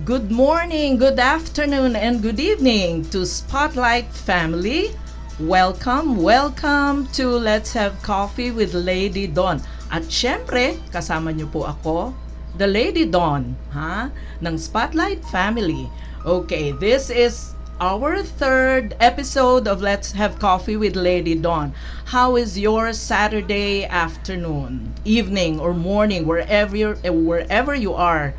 Good morning, good afternoon, and good evening to Spotlight family. Welcome to Let's Have Coffee with Lady Dawn. At syempre, kasama niyo po ako, the Lady Dawn, ng Spotlight family. Okay, this is our third episode of Let's Have Coffee with Lady Dawn. How is your Saturday afternoon, evening, or morning, wherever you are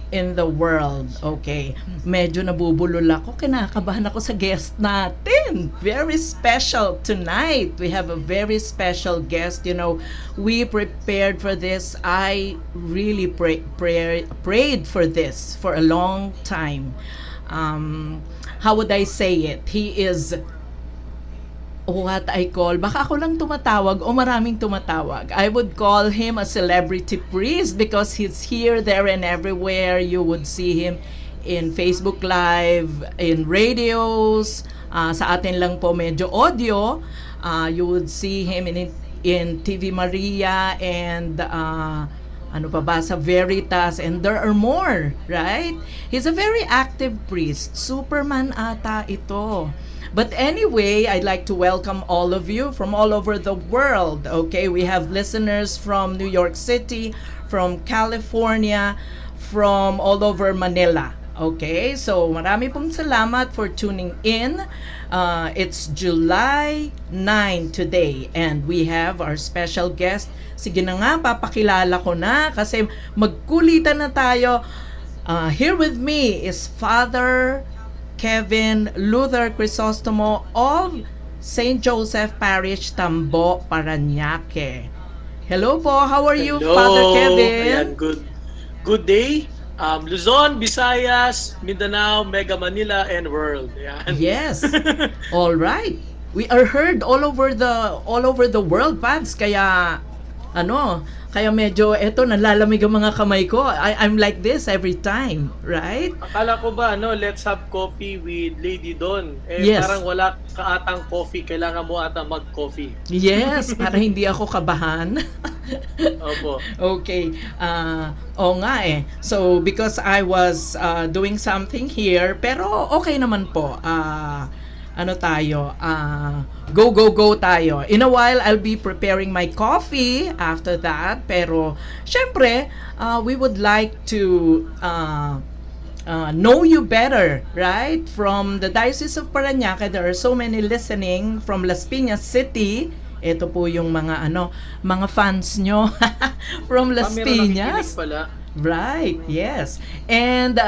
in the world? Okay, medyo nabubulol ako, kinakabahan ako sa guest natin. Very special tonight. We have a very special guest. We prepared for this. I really prayed for this for a long time. How would I say it? He is what I call, baka ako lang tumatawag o maraming tumatawag. I would call him a celebrity priest because he's here, there, and everywhere. You would see him in Facebook Live, in radios, sa atin lang po medyo audio. You would see him in TV Maria and ano pa ba, sa Veritas, and there are more, right? He's a very active priest. Superman ata ito. But anyway, I'd like to welcome all of you from all over the world. Okay, we have listeners from New York City, from California, from all over Manila. Okay, so marami pong salamat for tuning in. It's July 9 today and we have our special guest. Sige na nga, papakilala ko na kasi magkulitan na tayo. Here with me is Father Kevin Luther Crisostomo of St. Joseph Parish, Tambo, Parañaque. Hello po, how are you, Father Kevin? Ayan, good day. Luzon, Visayas, Mindanao, Mega Manila, and world. Ayan. Yes. All right. We are heard all over the world, Pads. Kaya medyo nalalamig ang mga kamay ko. I'm like this every time, right? Akala ko ba, let's have coffee with Lady Dawn. Yes. Parang wala ka atang coffee. Kailangan mo atang mag-coffee. Yes, para hindi ako kabahan. Opo. Okay. Oo nga eh. So, because I was doing something here, pero okay naman po. Go tayo. In a while, I'll be preparing my coffee after that. Pero, syempre, we would like to know you better, right? From the Diocese of Parañaque, there are so many listening from Las Piñas City. Ito po yung mga fans nyo from Las Piñas. Pala. Right, yes. And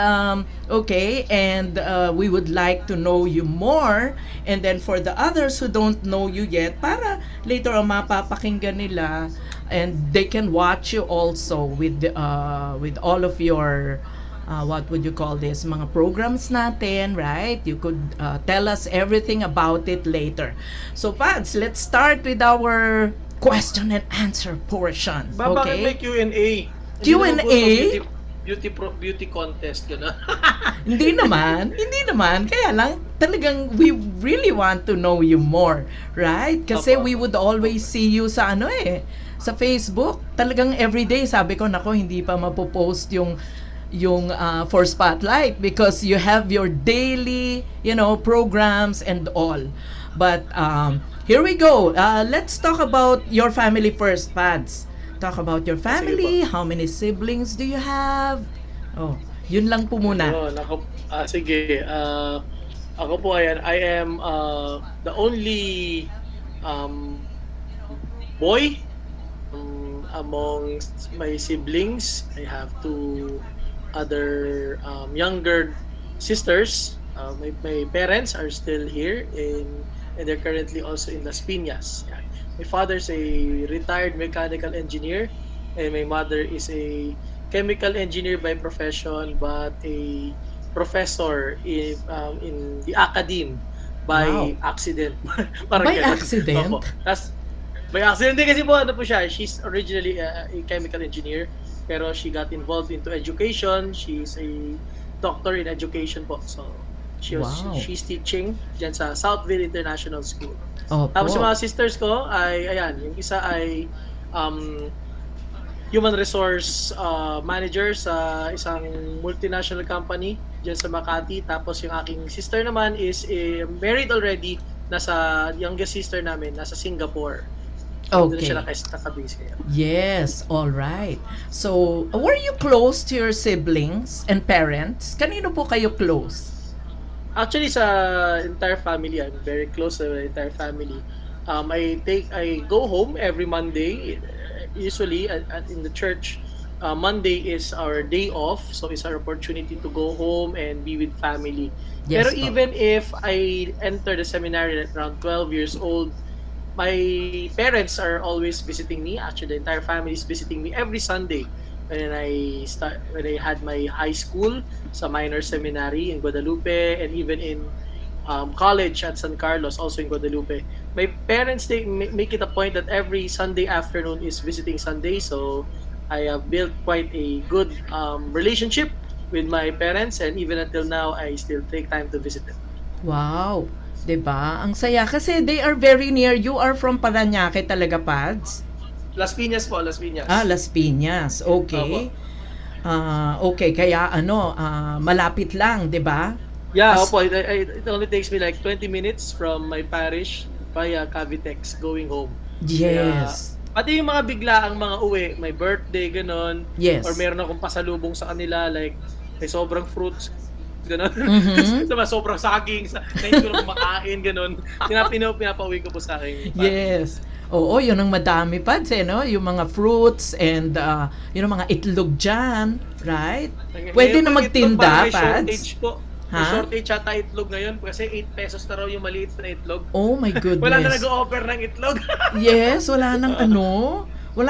okay, and we would like to know you more. And then for the others who don't know you yet, para later on mapapakinggan nila and they can watch you also with all of your what would you call this, mga programs natin, right? You could tell us everything about it later. So Pads, let's start with our question and answer portion. Bakit Okay? may Q&A? Q&A? Beauty contest, gano'n. Hindi naman. Kaya lang, talagang we really want to know you more, right? Kasi Opo. we would always see you sa sa Facebook. Talagang everyday, sabi ko, nako, hindi pa mapopost yung for Spotlight because you have your daily, programs and all. But here we go. Let's talk about your family first, Pads. Talk about your family. How many siblings do you have? Oh, yun lang po muna. Sige. Ako po, I am the only boy among my siblings. I have two other younger sisters. My parents are still here and they're currently also in Las Piñas. Yan. My father's a retired mechanical engineer and my mother is a chemical engineer by profession but a professor in the academe by accident. Parang By ganun. accident? Opo. By accident din kasi po, siya, she's originally a chemical engineer pero she got involved into education. She's a doctor in education po. So she's teaching dyan sa Southville International School. Opo. Tapos yung mga sisters ko ay, ayan, yung isa ay human resource manager sa isang multinational company diyan sa Makati. Tapos yung aking sister naman is married already. Nasa youngest sister namin nasa Singapore. Doon siya Okay. nakabase ngayon. Yes, all right. So, were you close to your siblings and parents? Kanino po kayo close? Actually, sa entire family, I'm very close to the entire family. I go home every Monday. Usually, in the church, Monday is our day off, so it's our opportunity to go home and be with family. Pero Yes po. even if I enter the seminary at around 12 years old, my parents are always visiting me. Actually, the entire family is visiting me every Sunday. When I had my high school sa minor seminary in Guadalupe, and even in college at San Carlos, also in Guadalupe. My parents, they make it a point that every Sunday afternoon is visiting Sunday. So I have built quite a good relationship with my parents, and even until now, I still take time to visit them. Wow. 'Di ba? Ang saya kasi they are very near. You are from Parañaque talaga, Pads? Las Piñas po, Las Ah, Piñas. Las Piñas. Opo. Okay. Okay, kaya malapit lang, 'di ba? Yeah, As opo. It only takes me like 20 minutes from my parish via Cavitex going home. Kaya, yes. pati yung mga biglaang mga uwi, may birthday, ganon, or Yes. meron akong pasalubong sa kanila, like, may sobrang fruits, ganon. Mhm. Diba, sobrang saging, na hindi ko na makain, ganon. Pinapauwi ko po sa aking family. Yes. Oo, yun ang madami, Pads, no? Yung mga fruits and yung mga itlog dyan, right? Pwede Ngayon na po yung itlog, parang magtinda, may shortage Pads. po. May Ha? shortage yata itlog ngayon kasi 8 pesos na raw yung maliit na itlog. Oh my Wala na goodness. nag-o-offer ng itlog. Yes, wala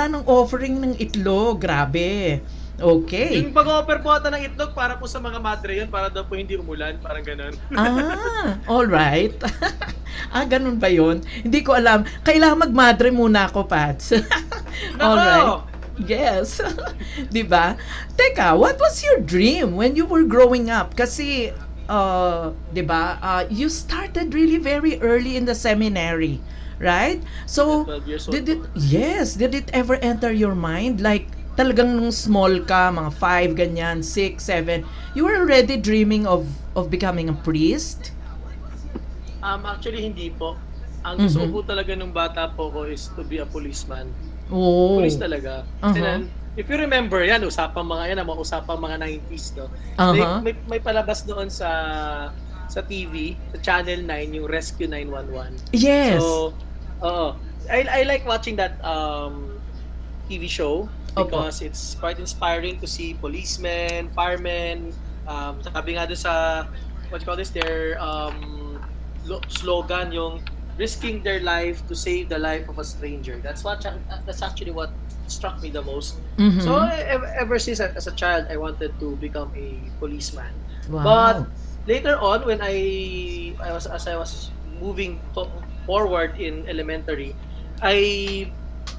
nang offering ng itlog. Grabe. Okay. Yung pag-offer po ata ng itlog para po sa mga madre yun, para daw po hindi umulan, parang ganun. All right. Ganun ba yun? Hindi ko alam. Kailangan magmadre muna ako, Pats. All right. Nako! Yes. 'Di ba? Teka, what was your dream when you were growing up? Kasi 'di ba? You started really very early in the seminary, right? So, 12 years old po. did it ever enter your mind like talagang nung small ka, mga 5 ganyan, 6, 7, you were already dreaming of becoming a priest? Actually, hindi po. Ang gusto Mhm. ko po talaga nung bata po ko is to be a policeman. Oh. Police talaga. Kasi Uh-huh. if you remember, yan, mga usapang mga 90s, no? Uh-huh. May palabas doon sa TV, sa Channel 9, yung Rescue 911. Yes. So, oo. I like watching that TV show Opo. because it's quite inspiring to see policemen, firemen, sabi nga doon sa, what you call this, their slogan, yung risking their life to save the life of a stranger. That's actually what struck me the most. Mhm. So ever since as a child, I wanted to become a policeman. Wow. But later on, when I was moving forward in elementary, I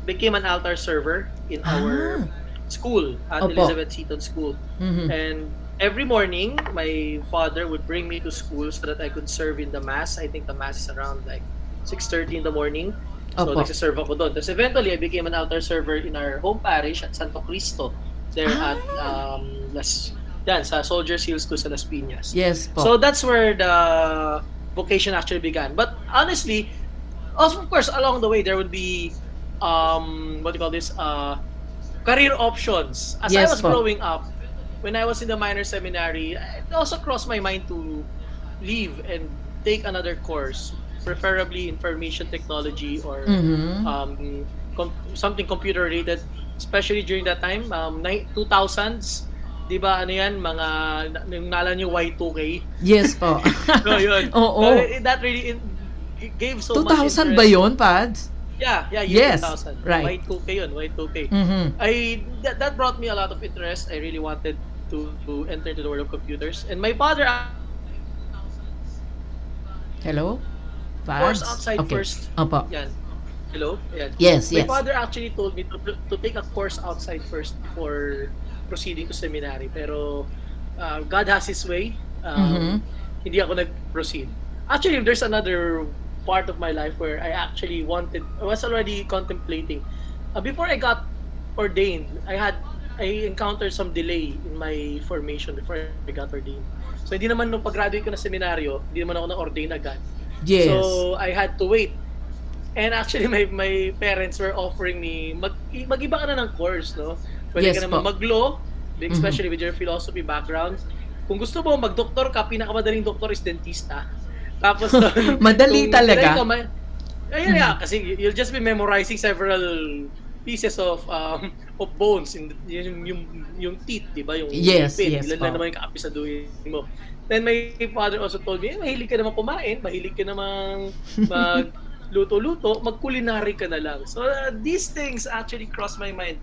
became an altar server in our school at Opo. Elizabeth Seton School. Mhm. And every morning, my father would bring me to school so that I could serve in the mass. I think the mass is around like 6:30 in the morning. So, Opo. nagsiserve ako doon. Tapos eventually, I became an altar server in our home parish at Santo Cristo. There at sa Soldiers Hill School sa Las Piñas. Yes po. So, that's where the vocation actually began. But honestly, also, of course, along the way, there would be, what do you call this, career options. As I Yes was po. growing up, when I was in the minor seminary, it also crossed my mind to leave and take another course, preferably information technology or Mhm. something computer related, especially during that time, 2000s. Di ba ano yan, yung nala niyo Y2K? Yes po. So yun. Oo. So, that really it gave so much 2000 interest. ba yun, Pads? Yeah, Yes, year 2000. right. Y2K yun, Y2K. Mhm. That brought me a lot of interest. I really wanted to enter into the world of computers. And my father Hello? course Pads? outside Okay. first. Opo. Yan. Hello? Yan. Yes, My yes. father actually told me to take a course outside first before proceeding to seminary. Pero God has His way. Mhm. Hindi ako nag-proceed. Actually, there's another part of my life where I was already contemplating. Before I got ordained, I encountered some delay in my formation before I got ordained. So hindi naman nung pag-graduate ko ng seminaryo, hindi naman ako na-ordain agad. Yes. So I had to wait. And actually my parents were offering me mag-iba ka na ng course, no? Pwede Yes ka naman po. mag-law, Mhm. especially with your philosophy background. Kung gusto mo mag-doktor ka, pinakamadaling doktor is dentista. Tapos doon, Madali kung talaga. ayun Mhm. nga, kasi you'll just be memorizing several pieces of bones in yung teeth, di ba? Yung Yes, ngipin, yes ilan lang po. naman yung kaapisaduhin mo. Then my father also told me, mahilig ka naman kumain, mahilig ka namang magluto-luto, mag-culinary ka na lang. So these things actually crossed my mind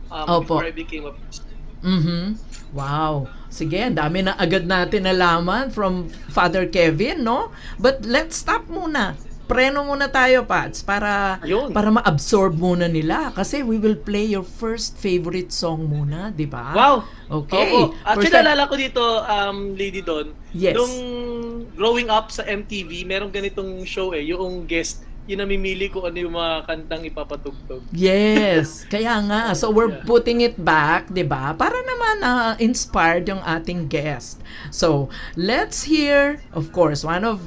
before Opo. I became a priest. Mhm. Wow. Sige, ang dami na agad natin nalaman from Father Kevin, no? But let's stop muna. Preno muna tayo, Pats, para Ayun. ma-absorb muna nila kasi we will play your first favorite song muna, 'di ba? Wow! Okay. Opo. First Actually, time. naalala ko dito, Lady Don, Yes. nung growing up sa MTV, merong ganitong show yung guest, yung namimili kung ano yung mga kantang ipapatugtog. Yes, kaya nga. So we're Yeah. putting it back, 'di ba? Para naman inspired yung ating guest. So, let's hear of course one of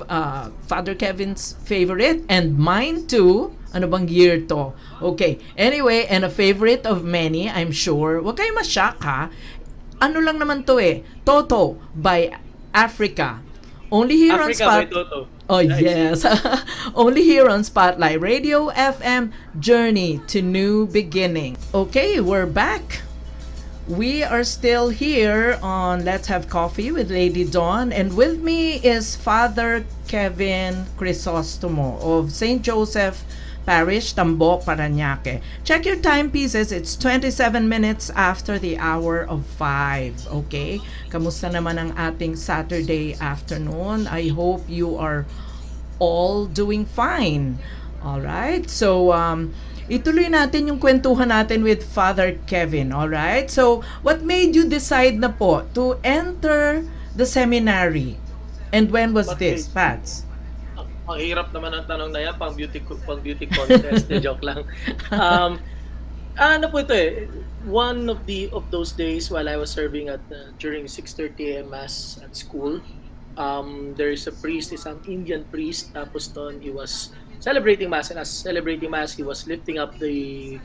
Father Kevin's favorite and mine too. Ano bang year to? Okay. Anyway, and a favorite of many, I'm sure. Huwag kayo ma-shock ha. Ano lang naman to Toto by Africa. Only here on Africa by Spot. Toto. Oh, Nice. yes. Only here on Spotlight Radio FM, Journey to New Beginning. Okay, we're back. We are still here on Let's Have Coffee with Lady Dawn, and with me is Father Kevin Crisostomo of St. Joseph Parish, Tambok, Parañaque. Check your timepieces. It's 27 minutes after the hour of 5. Okay? Kamusta naman ang ating Saturday afternoon? I hope you are all doing fine. All right? So, ituloy natin yung kwentuhan natin with Father Kevin. All right? So, what made you decide na po to enter the seminary? And when was What this, made- Pats? Ang hirap naman ang tanong na yan, pang beauty contest, joke lang. Ano po ito one of those days while I was serving at during 6:30 a.m. mass at school, there is a priest, isang Indian priest, tapos doon he was celebrating mass, and as celebrating mass he was lifting up the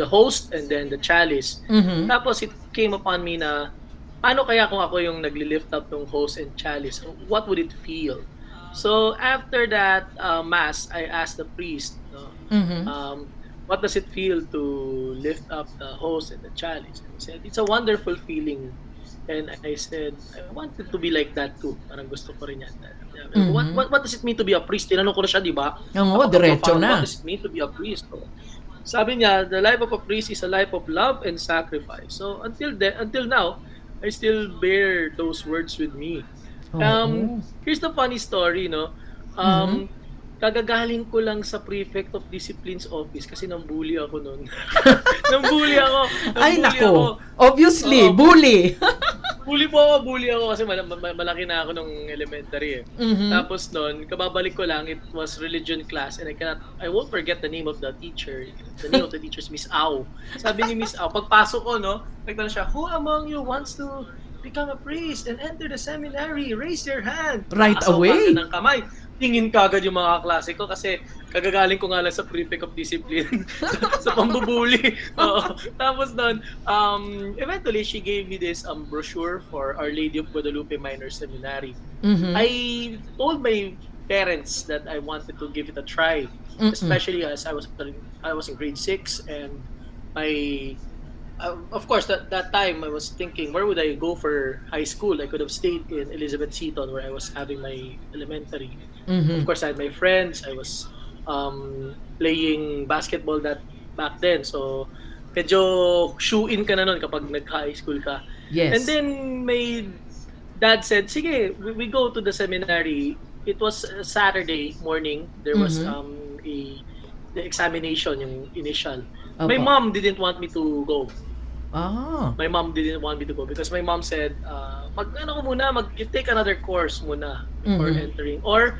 host and then the chalice. Mhm. Tapos it came upon me na paano kaya kung ako yung nagli-lift up ng host and chalice? What would it feel? So after that mass, I asked the priest, Mhm. what does it feel to lift up the host and the chalice? And he said, it's a wonderful feeling. And I said, I wanted to be like that too. Parang gusto ko rin yan. What does it mean to be a priest? Tinanong ko na siya, di ba? Oo, diretso na. What does it mean to be a priest? Sabi niya, the life of a priest is a life of love and sacrifice. So until now, I still bear those words with me. Oo. Here's the funny story, no? Kagagaling ko lang sa prefect of discipline's office kasi nambully ako noon. nambully ako. Ay, Nambully nako. ako. Obviously, Oo. bully. Bully ako kasi malaki na ako nung elementary Mhm. Tapos noon, kababalik ko lang, it was religion class and I won't forget the name of the teacher. The name of the teacher is Miss Au. Sabi ni Miss Au, pagpasok ko, no, nagtanong siya, who among you wants to become a priest and enter the seminary? Raise your hand. Right Taasaw away. kagad ng kamay. Tingin kagad yung mga klase ko kasi kagagaling ko nga lang sa prefect of discipline sa pambubuli. Oo. Tapos doon, eventually she gave me this brochure for Our Lady of Guadalupe Minor Seminary. Mhm. I told my parents that I wanted to give it a try, especially as I was in grade 6 and my of course that time I was thinking, where would I go for high school? I could have stayed in Elizabeth Seton where I was having my elementary. Of Mhm. course I had my friends. I was playing basketball back then. So medyo shoe-in ka na nun kapag nag-high school ka. Yes. And then my dad said, sige, we go to the seminary. It was a Saturday morning. There was the examination, yung initial. My Opo. mom didn't want me to go. Ah. My mom didn't want me to go because my mom said, you take another course muna before entering. Or,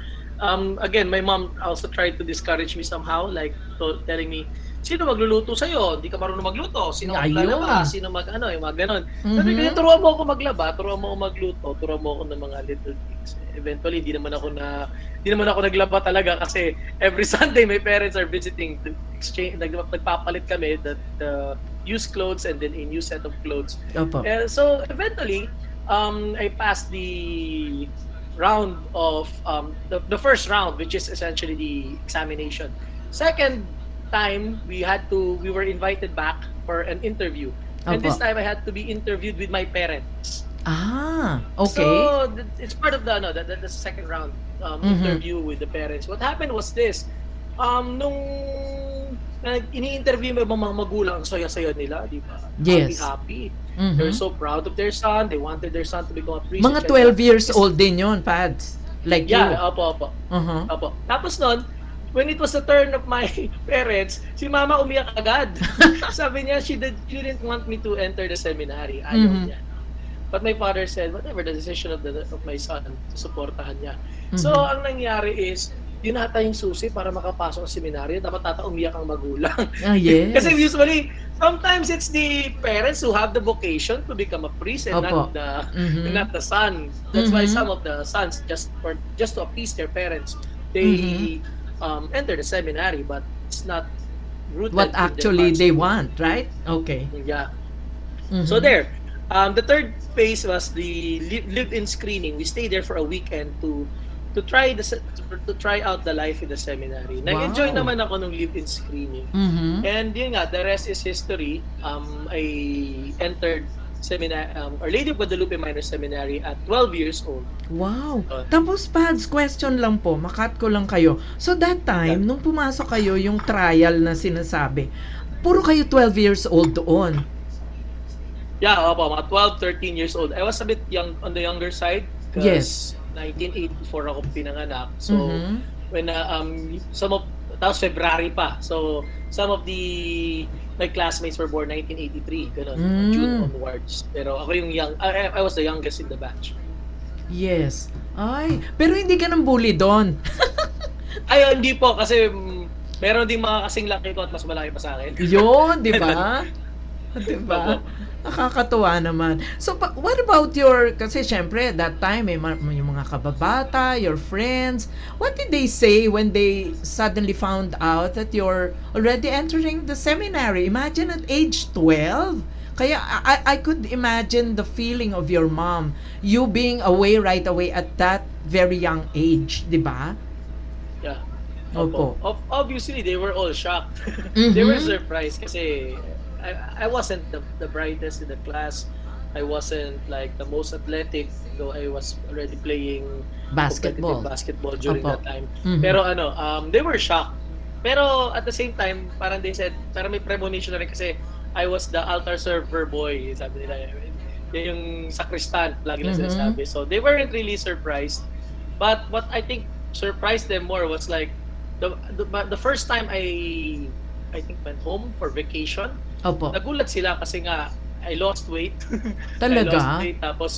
again, my mom also tried to discourage me somehow, like telling me, sino magluluto sa'yo? Hindi ka marunong magluto. Sino maglalaba? Ayun. Sino yung mga ganon. Sabi ko, Mhm. turuan mo ako maglaba, turuan mo ako magluto, turuan mo ako ng mga little things. Eventually, hindi naman ako naglaba talaga kasi every Sunday my parents are visiting to exchange, nagpapalit kami the used clothes and then a new set of clothes. Opo. So eventually, I passed the round of the first round, which is essentially the examination. Second time, we were invited back for an interview, and this Opo. time I had to be interviewed with my parents. Okay. So it's part of the second round Mhm. interview with the parents. What happened was this: nung ini-interview mo yung mga magulang, ang saya-saya nila, di ba? Yes. Happy-happy. They're Mhm. so proud of their son. They wanted their son to become a priest. Mga etc. 12 years This- old din yun, Pads. Like you. Yeah, opo. Uh-huh. Opo. Tapos nun, when it was the turn of my parents, si mama umiyak agad. Sabi niya, she didn't want me to enter the seminary. Ayaw Mhm. niya. But my father said, whatever the decision of my son, suportahan niya. So, Mhm. ang nangyari is, yun ata yung susi para makapasok sa seminary. Dapat umiyak ang magulang. Yes. Kasi usually, sometimes it's the parents who have the vocation to become a priest and Opo. Mhm. not the son. That's why Mhm. some of the sons, just to appease their parents, they enter the seminary, but it's not rooted What in their actually hearts. they want, right? Okay. Yeah. Mhm. So there. The third phase was the live-in screening. We stayed there for a weekend to try out the life in the seminary. Nag-enjoy Wow. naman ako nung live-in screening. Mhm. And yun nga, the rest is history. I entered Our Lady of Guadalupe Minor Seminary at 12 years old. Wow. Uh, Tapos, Pads, question lang po, makat ko lang kayo. So, that time, Yeah. nung pumasok kayo, yung trial na sinasabi, puro kayo 12 years old doon. Yeah, opo, mga 12, 13 years old. I was a bit young, on the younger side because 1984 ako pinanganak. So, Mhm. when tapos February pa. So, some of my classmates were born 1983, ganun, June onwards. Pero ako yung I was the youngest in the batch. Yes. Ay, pero hindi ka nang bully doon. Ay, hindi po kasi meron ding mga kasing laki ko at mas malaki pa sa akin. Yun, di ba? Di ba? Nakakatuwa naman. So, what about kasi syempre, that time, yung mga kababata, your friends, what did they say when they suddenly found out that you're already entering the seminary? Imagine at age 12. Kaya, I could imagine the feeling of your mom, you being away right away at that very young age, di ba? Yeah. Opo. Obviously, they were all shocked. Mhm. They were surprised kasi I wasn't the brightest in the class. I wasn't like the most athletic, though I was already playing Basketball. competitive basketball during Opo. that time. Mhm. Pero they were shocked. Pero at the same time, parang they said, parang may premonition na rin kasi I was the altar server boy, sabi nila. Yan yung sacristan, lagi lang Mhm. sinasabi. So they weren't really surprised. But what I think surprised them more was like the first time I think went home for vacation. Opo. Nagulat sila kasi nga I lost weight. Talaga? I lost weight tapos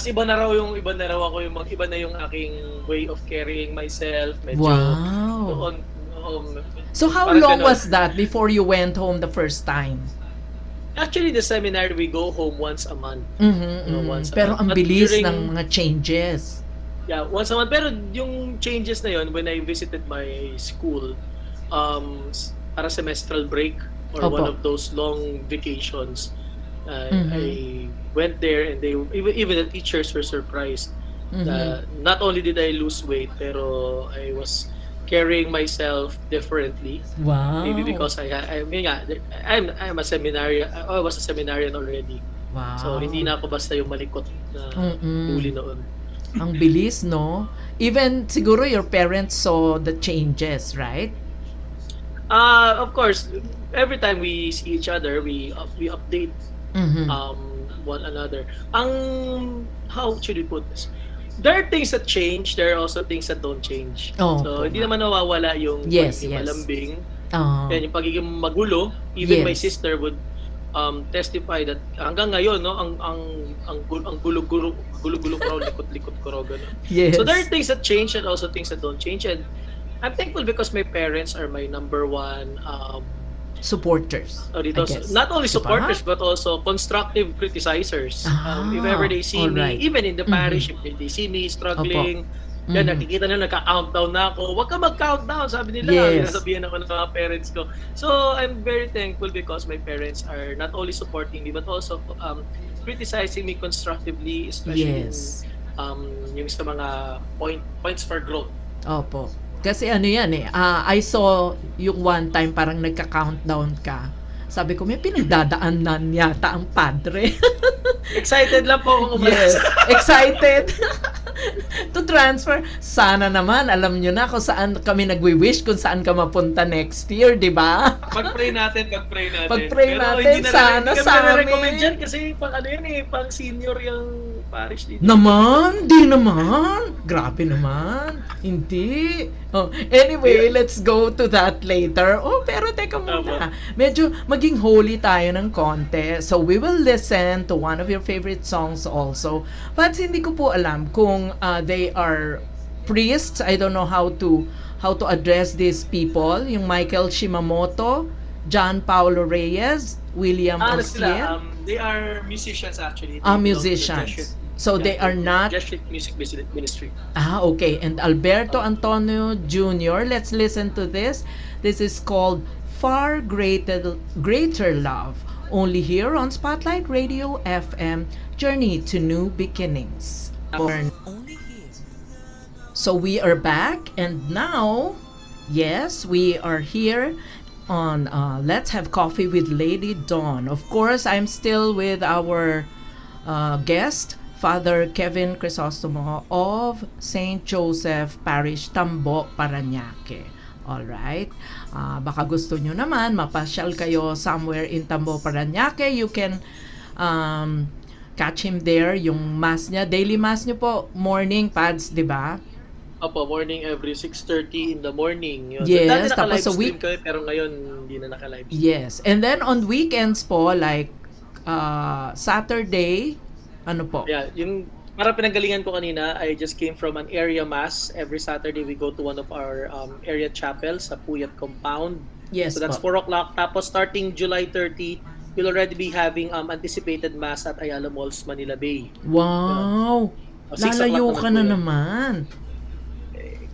iba na raw ako iba na yung aking way of carrying myself. Medyo Wow. noon, So how parang long ganun. was that before you went home the first time? Actually, the seminary we go home once a month. Once a Pero month. ang But bilis during- ng mga changes. Yeah, once a month. Pero yung changes na yon when I visited my school, para semestral break or Opo. one of those long vacations, Mhm. I went there and even the teachers were surprised. Mhm. Not only did I lose weight, pero I was carrying myself differently. Wow. Maybe because I'm a seminarian. I was a seminarian already. Wow. So hindi na ako basta yung malikot na Mm-mm. huli noon. Ang bilis, no? Even siguro your parents saw the changes, right? Of course, every time we see each other, we update Mhm. one another. How should we put this? There are things that change. There are also things that don't change. Oh, So hindi tama. naman nawawala yung Yes, pagiging yes. malambing, Oh. and yung pagiging magulo. Even my Yes. sister would testify that hanggang ngayon, no, ang gulo-gulo ko raw, likot-likot ko raw, ganun. Yes. So there are things that change and also things that don't change. And I'm thankful because my parents are my number one supporters, dito, I guess. not only Diba? supporters but also constructive criticizers. If Ah, ever they see alright. me, even in the parish, Mhm. if they see me Opo. struggling, yan, Mhm. nakikita na nagka-countdown na ako. Huwag ka mag-countdown, sabi nila. Yes. Sinasabihan ako ng mga parents ko. So, I'm very thankful because my parents are not only supporting me but also criticizing me constructively, especially Yes. yung sa mga points for growth. Opo. Kasi ano yan eh, I saw yung one time parang nagka-countdown ka. Sabi ko, may pinagdadaanan yata ang padre. Excited lang po akong umalis. Yes, excited to transfer. Sana naman, alam nyo na kung saan kami nagwi-wish, kung saan ka mapunta next year, di ba? Pag-pray natin. Pag-pray Pero natin, hindi na sana hindi sa kami amin. recommend dyan kasi pang ano yan eh, pang senior yung parish dito. Naman, di naman. Grabe naman. Hindi. Oh, anyway, let's go to that later. Oh, pero teka muna. Medyo maging holy tayo ng konti. So, we will listen to one of your favorite songs also. But hindi ko po alam kung they are priests. I don't know how to address these people. Yung Michael Shimamoto, John Paulo Reyes, William Ano Osier. sila, they are musicians actually. They belong to the Musicians. Jesuit- So they are not. Jesuit Music Ministry. Okay. And Alberto Antonio Jr., let's listen to this. This is called Far Greater Love. Only here on Spotlight Radio FM, Journey to New Beginnings. So we are back, and now, yes, we are here on Let's Have Coffee with Lady Dawn. Of course, I'm still with our guest, Father Kevin Crisostomo of St. Joseph Parish, Tambo, Parañaque. Alright? Baka gusto nyo naman, mapasyal kayo somewhere in Tambo, Parañaque. You can catch him there, yung mass niya. Daily mass niyo po, morning, Pads, di ba? Opo, morning every 6:30 in the morning. Yun. Yes, Dati tapos sa naka-live stream kami, pero ngayon hindi na naka-live stream. Yes. And then on weekends po, like Saturday, ano po? Yeah, yung para pinanggalingan ko kanina, I just came from an area mass. Every Saturday, we go to one of our area chapels sa Puyat Compound. Yes So that's po. 4 o'clock. Tapos starting July 30, we'll already be having anticipated mass at Ayala Malls, Manila Bay. Wow! 6 Lalayo o'clock ka naman na po yun. naman.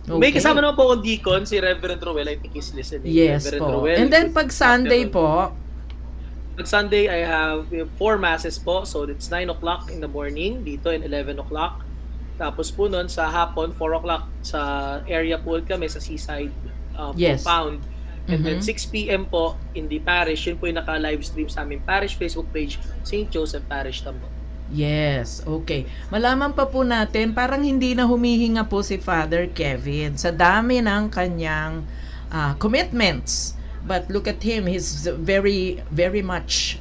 May Okay. kasama naman po akong deacon, si Reverend Roel. I think he's listening. Yes Reverend po. Roel. And then pag Sunday po, Pag Sunday, we have 4 masses po. So, it's 9 o'clock in the morning dito and 11 o'clock. Tapos po nun, sa hapon, 4 o'clock sa area pool kami sa Seaside Yes. Compound. And then Mhm. 6 p.m. po in the parish. Yun po yung naka-live stream sa aming parish Facebook page, St. Joseph Parish Tambo. yes, okay. Malaman pa po natin, parang hindi na humihinga po si Father Kevin sa dami ng kanyang commitments. But look at him, he's very, very much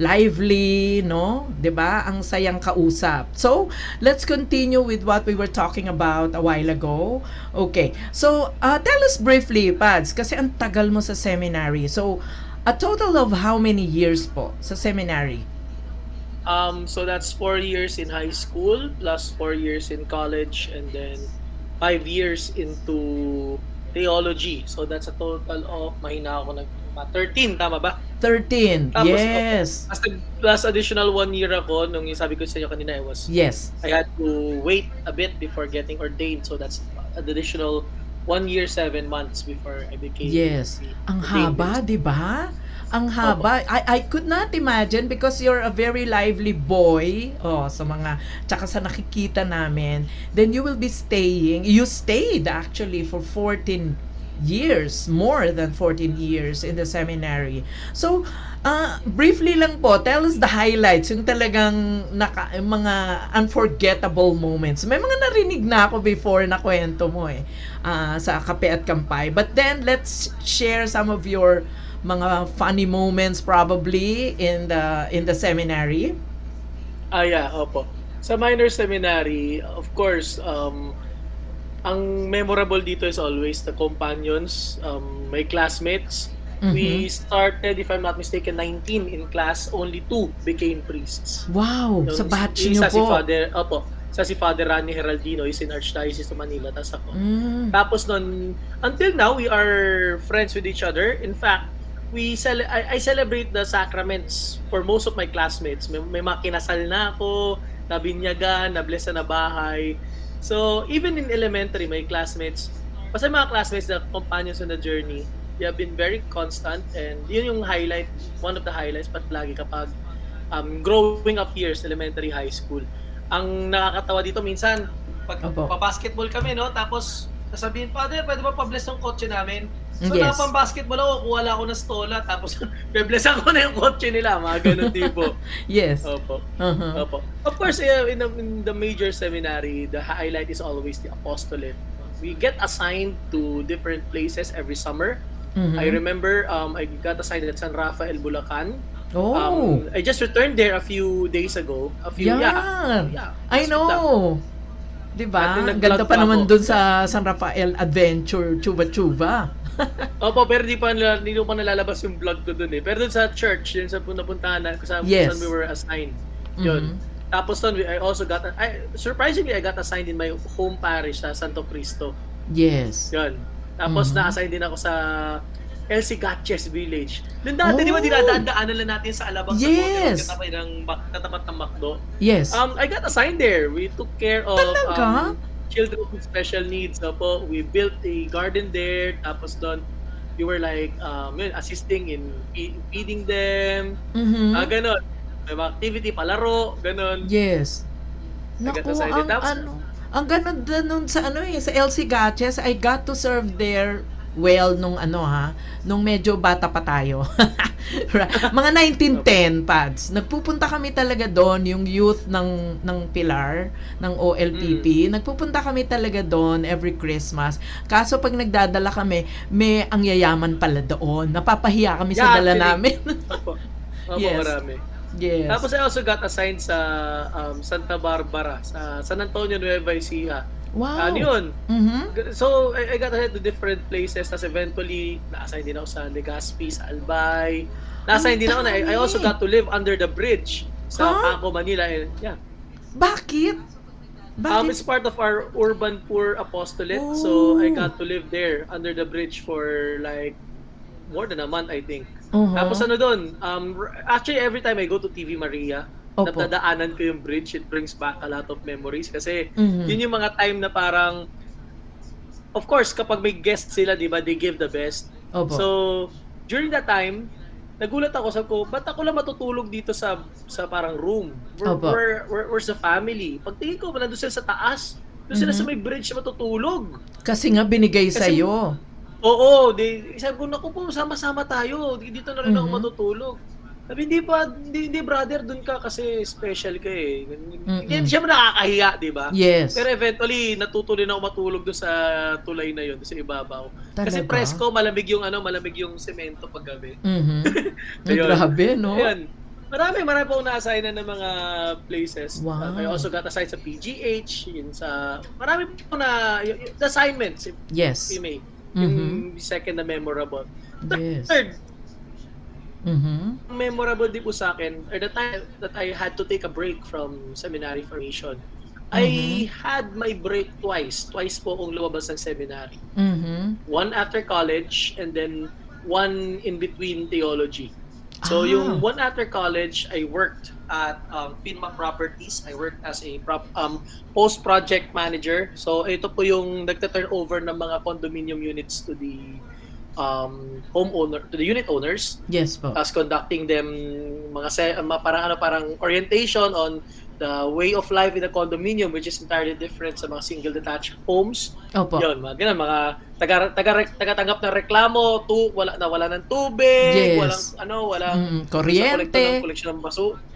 lively, no? 'Di ba? Ang sayang kausap. So, let's continue with what we were talking about a while ago. Okay. So, tell us briefly, Pads, kasi ang tagal mo sa seminary. So, a total of how many years po sa seminary? So that's 4 years in high school plus 4 years in college and then 5 years into theology. So that's a total of, mahina ako 13, tama ba? 13. Tapos, Yes. Plus additional 1 year ako, nung sabi ko sa inyo kanina, Yes. I had to wait a bit before getting ordained. So that's an additional 1 year, 7 months before I became Yes. Ang ordained haba, minister. 'di ba? Ang haba. I could not imagine because you're a very lively boy. Sa mga tsaka sa nakikita namin, then you will be staying. You stayed actually for 14 years, more than 14 years in the seminary. So, briefly lang po, tell us the highlights, yung talagang mga unforgettable moments. May mga narinig na ako before na kwento mo sa Kape at Kampay. But then, let's share some of your mga funny moments probably in the seminary. Yeah, opo. Sa minor seminary, of course, ang memorable dito is always the companions, my classmates. We started, if I'm not mistaken, 19 in class, only 2 became priests. Wow, sa batch Yung niyo isa si po. si Father Rani Heraldino, is in Archdiocese of Manila, tas ako. Mm. Tapos nun, until now, we are friends with each other. In fact, I celebrate the sacraments for most of my classmates. May mga kinasal na ako, nabinyagan, na-bless na bahay. So, even in elementary, my classmates, basta mga classmates na companions on the journey, they have been very constant, and yun yung highlight, one of the highlights lagi kapag growing up years, elementary, high school. Ang nakakatawa dito minsan, pag Opo. pa-basketball kami, no? Tapos, sasabihin, Father, pwede ba pa-bless ng kotse namin? So, Yes. pang-basketball ako, kuha ako ng stola, tapos, be-blessan ko na yung kotse nila, mga ganun tipo. Yes. Opo. Uh-huh. Opo. Of course, in the major seminary, the highlight is always the apostolate. We get assigned to different places every summer. Mhm. I remember I got assigned at San Rafael, Bulacan. Oh. I just returned there a few days ago. Yan. I last week lang. know. 'Di ba? At nung Ang ganda nag-vlog pa pa naman ako. dun sa San Rafael Adventure Chuba. Opo, pero hindi ko pa nalalabas yung vlog ko dun eh. Pero dun sa church, yun sa napuntahan na kung Yes. saan we were assigned. Yun. Mhm. Tapos dun, surprisingly, I got assigned in my home parish sa Santo Cristo. Yes. Yun. Tapos Mhm. na-assign din ako sa Elsie Gatches Village. Doon dati, di ba, Oh. dinadaan-daanan lang natin sa Alabang Yes. sa katapat ng McDo. Yes. I got assigned there. We took care of Talaga? children with special needs. Po. We built a garden there. Tapos doon, we were like assisting in feeding them. Mhm. Ganon. May mga activity, palaro, ganon. Yes. I got Naku, assigned ang there. Tapos, ang ganda nun sa sa LC Gatches, I got to serve there nung medyo bata pa tayo. Mga 1910 pads. Nagpupunta kami talaga doon, yung youth ng Pilar, ng OLPP. Nagpupunta kami talaga doon every Christmas. Kaso pag nagdadala kami, may ang yayaman pala doon. Napapahiya kami sa Yeah, dala actually. namin. Opo, Yes. marami. Yes. Tapos I also got assigned sa Santa Barbara, sa San Antonio, Nueva Ecija. Wow. Ano yun? Mhm. So, I got assigned to different places. Tapos eventually, na-assign din ako sa Legazpi, sa Albay. Na-assign din ako I also dami. got to live under the bridge sa Huh? Paco, Manila. Yeah. Bakit? It's part of our urban poor apostolate. So, I got to live there under the bridge for like more than a month, I think. Uh-huh. Tapos ano doon, actually every time I go to TV Maria, Opo. nadadaanan ko yung bridge, it brings back a lot of memories kasi Mhm. yun yung mga time na parang, of course, kapag may guest sila, di ba, they give the best. Opo. So, during that time, nagulat ako, sabi ko, ba't ako lang matutulog dito sa parang room? Opo. Where's the family? Pagtingin ko, nandun sila sa taas. Doon sila Mhm. sa may bridge matutulog. Kasi nga binigay Kasi- sa'yo. Oo, sabi ko, naku po, sama-sama tayo. Dito na rin ako Mhm. matutulog. Sabi, hindi brother, dun ka kasi special ka eh. Mm-mm. Hindi siya nakakahiya, di ba? Yes. Pero eventually, natutuloy na ako matulog doon sa tulay na yun, sa ibabaw. Kasi Talaga? presko, malamig yung semento pag gabi. Mhm. Ay, Ayun. grabe, no? Ayun. Marami pa akong na-assignan ng mga places. Wow. I also got assigned sa PGH, yun sa, marami po na, the assignments, if Yes. you may. Mhm. Yung second na memorable. Yes. Third, Mhm. memorable din po sa akin, or the time that I had to take a break from seminary formation. I had my break twice. Twice po akong lumabas ng seminary. Mhm. One after college, and then one in between theology. So Ah. yung one after college, I worked at Finma Properties. I worked as a post-project manager. So ito po yung nagta-turn over ng mga condominium units to the to the unit owners. Yes po. As conducting them parang orientation on the way of life in a condominium, which is entirely different sa mga single detached homes. Opo. Yun, mga ganun, mga tagatanggap ng reklamo, wala ng Yes. tubig, walang Kuryente. koleksyon ng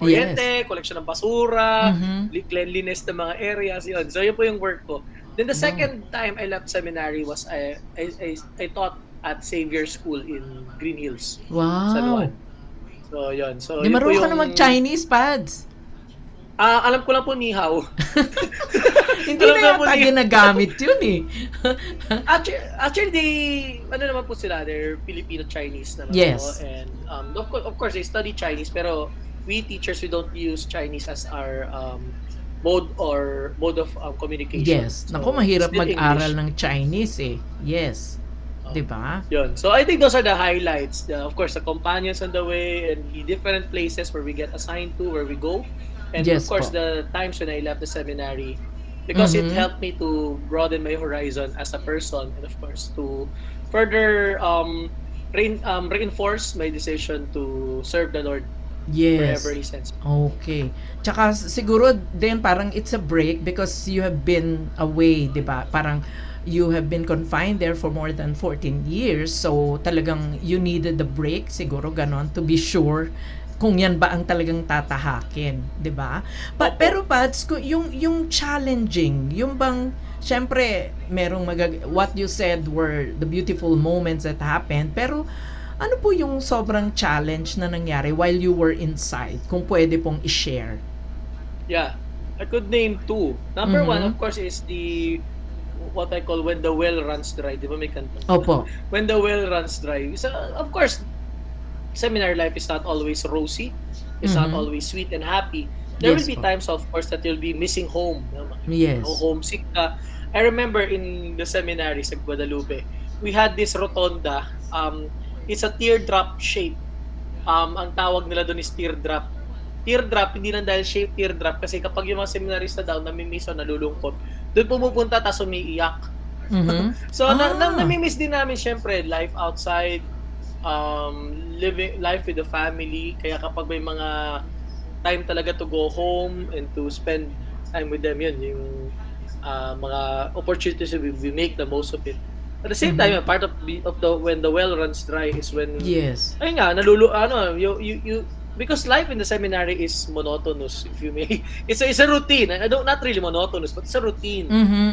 kuryente, koleksyon ng basura, Mhm. cleanliness ng mga areas, yun. So yun po yung work ko. Then the second time I left seminary was I taught at Xavier School in Green Hills, San Wow. Juan. So yun. So Di yun po marunong ka yung na mag-Chinese, Pads. alam ko lang po ni hao. Hindi Alam na ko po yata ni- ginagamit yun eh. Actually, naman po sila, they're Filipino-Chinese naman Yes. po. And of course, they study Chinese, pero we teachers, we don't use Chinese as our mode of communication. Yes. So, Naku, mahirap still mag-aral English. ng Chinese eh. Yes. 'di ba? Yun. So I think those are the highlights. Of course, the companions on the way and the different places where we get assigned to, where we go. And of Yes course, po. the times when I left the seminary because it Mhm. helped me to broaden my horizon as a person and of course to further reinforce my decision to serve the Lord wherever Yes. He sends me. Okay. Tsaka siguro din parang it's a break because you have been away, 'di ba? Parang you have been confined there for more than 14 years. So talagang you needed the break siguro ganon to be sure kung yan ba ang talagang tatahakin, 'di ba? Pero Opo. Pads, yung challenging, yung bang syempre merong what you said were the beautiful moments that happened, pero ano po yung sobrang challenge na nangyari while you were inside? Kung pwede pong i-share. Yeah. I could name two. Number one, Mhm. of course, is the what I call when the well runs dry. Di ba may kanta? Opo. When the well runs dry. So, of course, seminar life is not always rosy. It's not Mhm. always sweet and happy. There will Yes be po. times, of course, that you'll be missing home. No? Yes. Homesick ka. I remember in the seminary sa Guadalupe, we had this rotonda. It's a teardrop shape. Ang tawag nila doon is teardrop. Teardrop, hindi lang dahil shape teardrop kasi kapag yung mga seminarista daw namimiss o nalulungkot, doon pumupunta tapos umiiyak. Mhm. So Ah. namimiss din namin syempre life outside, living life with the family. Kaya kapag may mga time talaga to go home and to spend time with them, yun yung mga opportunities we make the most of it. At the same time, Mhm. part of the when the well runs dry is when Yes. ayun nga you because life in the seminary is monotonous if you may. It's a routine. I don't not really monotonous, but it's a routine. Mhm, mhm.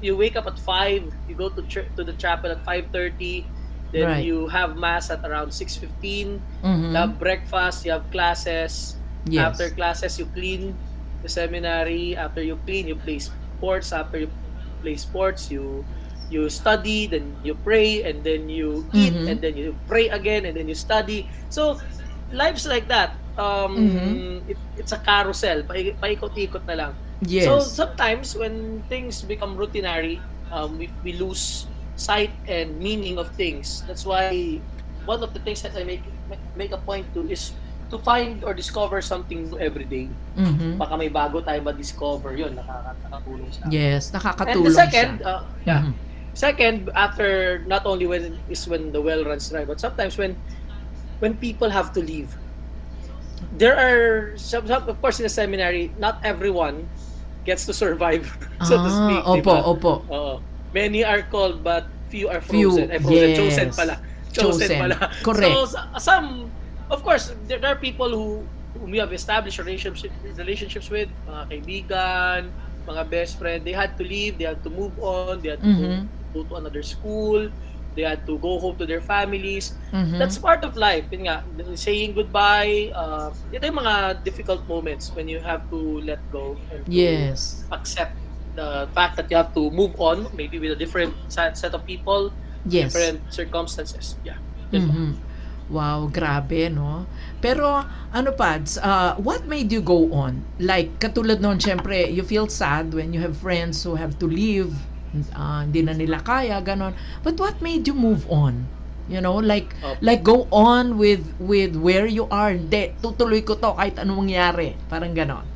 You wake up at 5, you go to the chapel at 5:30, then Right. you have mass at around 6:15, you Mhm. have breakfast, you have classes. After Yes. classes, you clean the seminary. After you clean, you play sports. After you play sports, you study, then you pray, and then you eat, and Mhm. then you pray again, and then you study. So life's like that. Mhm. It's a carousel, paikot-ikot na lang. So Yes. sometimes when things become routinary, we lose sight and meaning of things. That's why one of the things that I make a point to is to find or discover something new every day. Mhm. Baka may bago tayong ma-discover, yun nakakatulong sa akin. Yes, And the nakakatulong siya. second, yeah. Mhm. Second, after not only when the well runs dry, but sometimes when people have to leave. There are some of course in the seminary, not everyone gets to survive, so to Ah, speak, di opo, ba? opo. Oo. Many are called but few are Few, frozen. Ay, frozen, chosen yes. pala. Chosen Chosen. pala. Correct. So some, of course, there are people whom we have established relationships with, mga kaibigan, mga best friend. They had to leave, they had to move on, they had to Mhm. go to another school, they had to go home to their families. That's Mhm. part of life. Yun nga, saying goodbye, ito yung mga difficult moments when you have to let go and to Yes. accept the fact that you have to move on, maybe with a different set of people, Yes. different circumstances. Yeah, yun po. Mhm. Wow, grabe 'no. Pero ano Pads, what made you go on? Like katulad no'n siyempre you feel sad when you have friends who have to leave, hindi na nila kaya gano'n. But what made you move on? You know, Opo. like go on with where you are. Hindi, tutuloy ko 'to kahit anong mangyari, parang gano'n.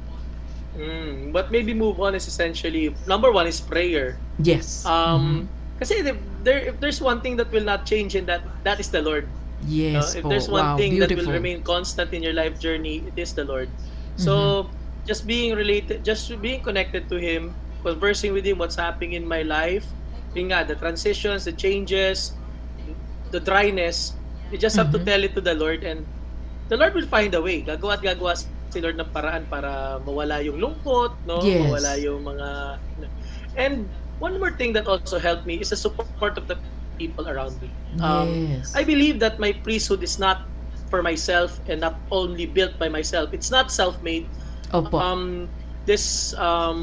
But maybe move on is essentially, number one is prayer. Yes. Mhm. Kasi if there's one thing that will not change in that is the Lord. Yes If po. there's one Wow, thing that will beautiful. remain constant in your life journey, it is the Lord. Mhm. So just being connected to Him, conversing with Him, what's happening in my life, yun nga, the transitions, the changes, the dryness, you just have to Mhm. tell it to the Lord and the Lord will find a way. Gagawa at gagawa si Lord ng paraan para mawala yung lungkot, no? Mawala Yes. yung mga. And one more thing that also helped me is the support of the people around me. I Yes. believe that my priesthood is not for myself and not only built by myself. It's not self-made. Opo. This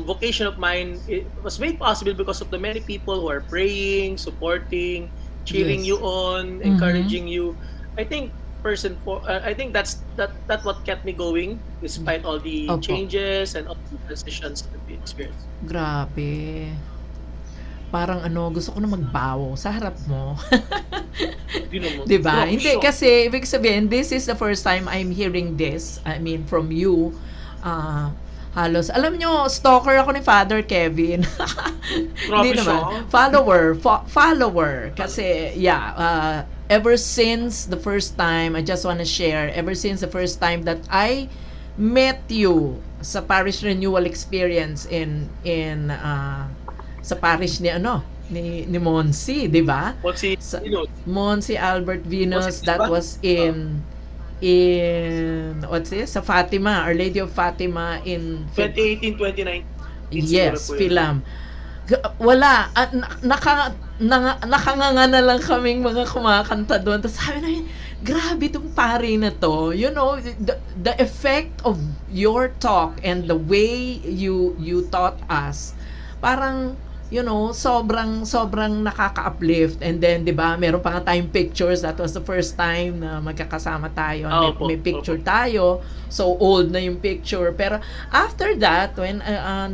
vocation of mine, it was made possible because of the many people who are praying, supporting, cheering you Yes. on, Mhm. encouraging you. I think I think that's what kept me going despite all the Opo. changes and all the transitions that we experienced. Grabe. parang ano, gusto ko na magbawo sa harap mo. Hindi naman. 'Di ba? Grabe Hindi siya. kasi ibig sabihin this is the first time I'm hearing this. I mean from you. Ah, halos alam nyo, stalker ako ni Father Kevin. Grabe Hindi siya. naman. Follower. Kasi, yeah, ever since the first time, I just want to share, ever since the first time that I met you sa parish renewal experience sa parish ni Monsi, 'di ba? What's he? Sa You know, Monsi Albert Venus, was it that ba? was in what's this? Sa Fatima, Our Lady of Fatima in 2018, 2019. yes, siguro po yun. Philam. Wala, nakanganga na lang kaming mga kumakanta doon. Tapos sabi namin, grabe tong pare na to. You know, the effect of your talk and the way you taught us, parang, you know, sobrang nakaka-uplift. And then, di ba, meron pa nga tayong pictures. That was the first time na magkakasama tayo. Opo, May picture tayo. So, old na yung picture. Pero, after that, when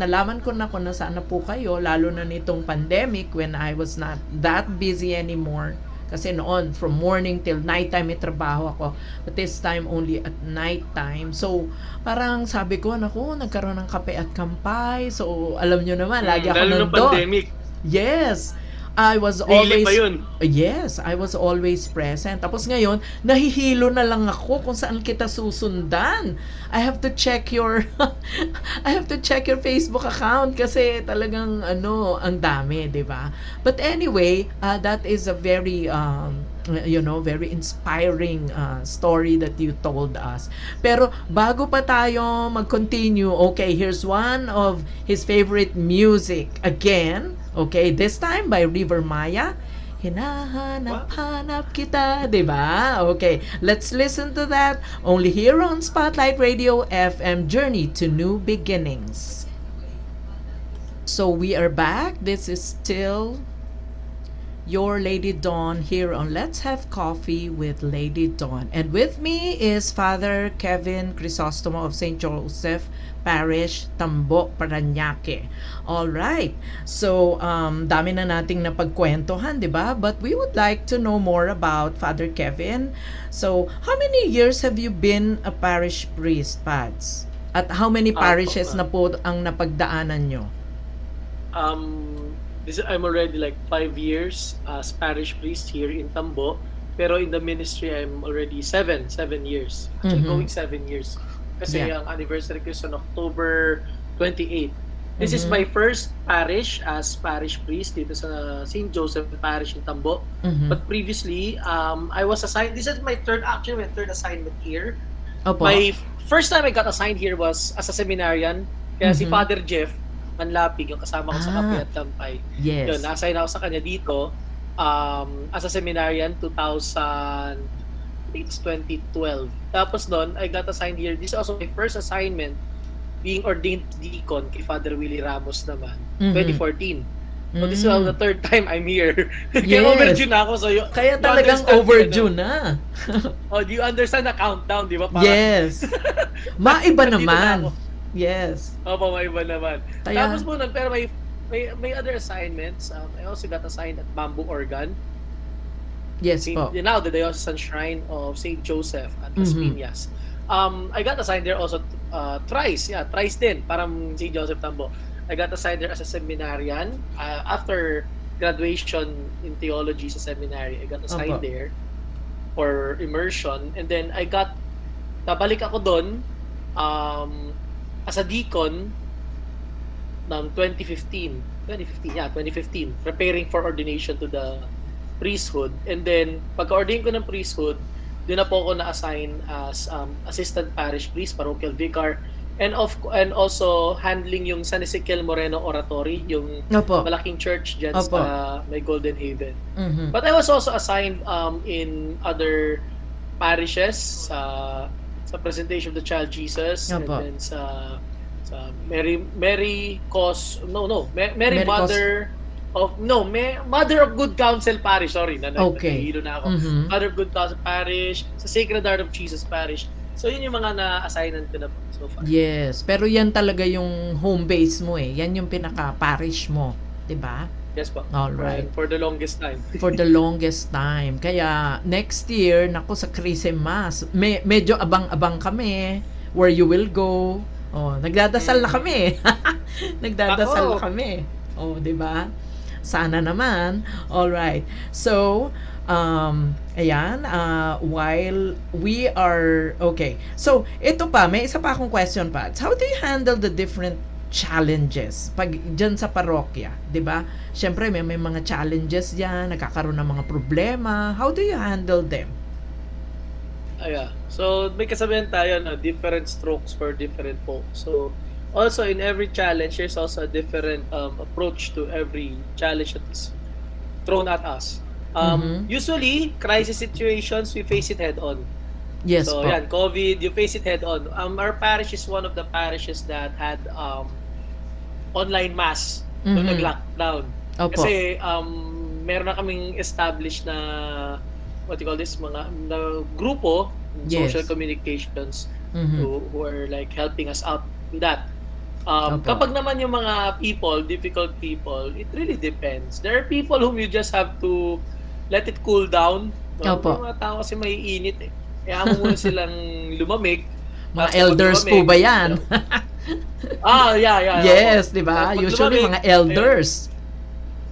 nalaman ko na kung nasaan na po kayo, lalo na nitong pandemic, when I was not that busy anymore, kasi noon, from morning till nighttime, may trabaho ako. But this time, only at nighttime. So, parang sabi ko, naku, nagkaroon ng kape at kampay. So, alam nyo naman, lagi ako Lalo ng nandun. pandemic. Yes. I was Really always pa yun. Yes, I was always present. Tapos ngayon, nahihilo na lang ako kung saan kita susundan. I have to check your I have to check your Facebook account kasi talagang ang dami, 'di ba? But anyway, that is a very very inspiring story that you told us. Pero bago pa tayo mag-continue, okay, here's one of his favorite music again. Okay, this time by River Maya. Hinahanap-hanap kita, di ba? Okay, let's listen to that. Only here on Spotlight Radio FM, Journey to New Beginnings. So we are back. This is still your Lady Dawn here on Let's Have Coffee with Lady Dawn. And with me is Father Kevin Crisostomo of St. Joseph Parish, Tambo, Parañaque. All right. So, dami na nating napagkwentuhan, di ba? But we would like to know more about Father Kevin. So, how many years have you been a parish priest, Pads? At how many parishes na po ang napagdaanan nyo? I'm already like 5 years as parish priest here in Tambo. Pero in the ministry, I'm already 7 years. Actually, going 7 years. Kasi ang anniversary ko is on October 28. This is my first parish as parish priest dito sa St. Joseph Parish in Tambo. But previously, I was assigned, this is my third assignment here. Opo. My first time I got assigned here was as a seminarian. Kaya si Father Jeff Manlapig, yung kasama ko sa Kape at Tampay. Yes. Yun, na-assign ako sa kanya dito as a seminarian 2012. Tapos doon, I got assigned here. This is also my first assignment being ordained deacon kay Father Willie Ramos naman, 2014. So this is the third time I'm here. Kaya Yes. overdue na ako. So Kaya you talagang understand overdue yun, na. Oh, do you understand the countdown, di ba? Parang, Yes. Maiba nandito na naman. ako. Yes. Opo, may iba naman. Kaya- Tapos po, pero may other assignments. I also got assigned at Bamboo Organ. Yes po. Now, the Diocesan Shrine of St. Joseph at Las Piñas. I got assigned there also thrice. Yeah, thrice din. Parang St. Joseph Tambo. I got assigned there as a seminarian. After graduation in theology sa seminary, I got assigned Opo. there for immersion. And then nabalik ako doon as a deacon ng 2015. 2015. Preparing for ordination to the priesthood. And then, pagka-ordain ko ng priesthood, doon na po ako na-assign as assistant parish priest, parochial vicar, and also handling yung San Ezequiel Moreno Oratory, yung Opo. malaking church dyan Opo. sa may Golden Haven. Mhm. But I was also assigned in other parishes, sa Presentation of the Child Jesus, and Opo. then sa Mary Cos, Mary Mary Cos- Mother of Good Counsel Parish, sorry, Okay. nahihilo na ako. Mhm. Mother of Good Counsel Parish, sa Sacred Heart of Jesus Parish. So yun yung mga na-assignan ko na po so far. Yes, pero yan talaga yung home base mo eh. Yan yung pinaka-parish mo, 'di ba? Yes po. All right. For the longest time. For the longest time. Kaya next year, naku, sa Christmas, medyo abang-abang kami where you will go. Oh, nagdadasal na kami. Nagdadasal na Ako, kami. Oh, 'di ba? Sana naman. All right. So, ayan, while we are okay. So, ito pa, may isa pa akong question pa. How do you handle the different challenges pag diyan sa parokya, 'di ba? Syempre may mga challenges diyan, nagkakaroon ng mga problema. How do you handle them? yeah. So, may kasabihan tayo na different strokes for different folks. So, also in every challenge, there's also a different approach to every challenge that is thrown at us. Mhm. Usually, crisis situations, we face it head on. Yes So, po. yan, COVID, you face it head on. Our parish is one of the parishes that had online mass nung Mhm. nag-lockdown. Opo. Kasi meron na kaming established na what you call this, mga na grupo, social Yes. communications Mhm. who are like helping us out in that. Opo. Kapag naman yung mga people, difficult people, it really depends. There are people whom you just have to let it cool down. No? Opo. Yung mga tao kasi may init eh. Kaya mo muna silang lumamig. Mga Tapos kapag elders po lumamig, ba 'yan? yeah. Yes, Opo. 'di ba? Pag Usually lumamig, mga ayun. elders.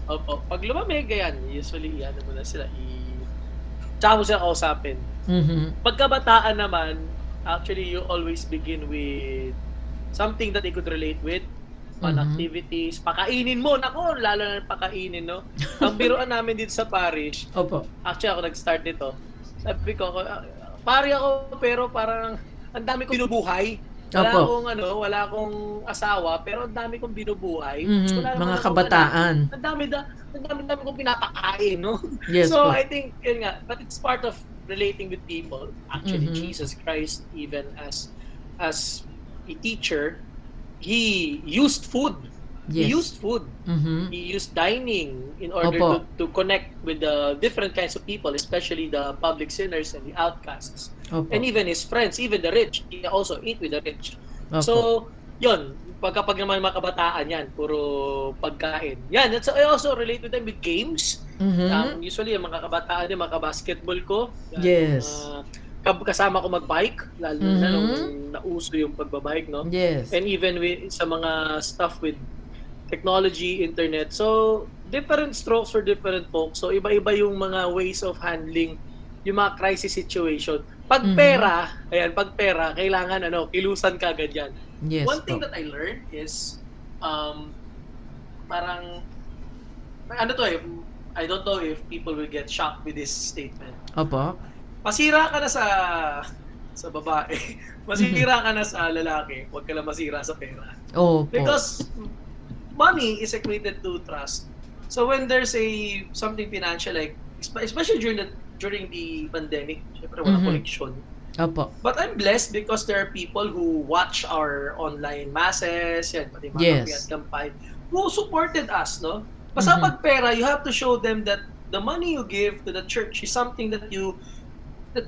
Opo. Pag lumamig, ayan, usually, ano mo na sila, tsaka mo sila kausapin. Mhm. Pagkabataan naman, actually, you always begin with something that they could relate with, fun Mhm. activities, pakainin mo, nako, lalo na pakainin, no? Ang biruan namin dito sa parish, Opo. actually ako nag-start nito, sabi ko, pari ako, pero parang ang dami kong binubuhay. Opo. Wala akong asawa, pero ang dami kong binubuhay. Mhm. Wala naman Mga akong kabataan. ang dami kong pinapakain, no? Yes So, po. I think, yun nga, but it's part of relating with people. Actually, Mhm. Jesus Christ, even as a teacher, he used food. He Yes. used food. Mhm. He used dining in order Opo. to connect with the different kinds of people, especially the public sinners and the outcasts. Opo. And even his friends, even the rich. He also ate with the rich. Opo. So, yun, kapag naman mga kabataan yan, puro pagkain. Yan, I also relate to them with games. Mhm. Usually, yung mga kabataan yung mga basketball ko. Yan, Yes. kasama ko mag-bike, lalo na nung Mhm. nauso yung pagbabike, no? Yes. And even sa mga stuff with technology, internet. So, different strokes for different folks. So, iba-iba yung mga ways of handling yung mga crisis situation. Pag Mhm. pera, kailangan kilusan ka agad yan. Yes One thing po. that I learned is, parang, I don't know if people will get shocked with this statement. Opo. Masira ka na sa babae. Masira ka na sa lalaki. Huwag ka lang masira sa pera. Opo. Because money is equated to trust. So when there's something financial, like especially during the pandemic, syempre wala Mhm. connection. Opo. But I'm blessed because there are people who watch our online masses, yan, pati mga Yes. kapiat kampay, who supported us, no? Basta Mhm. pag pera, you have to show them that the money you give to the church is something that you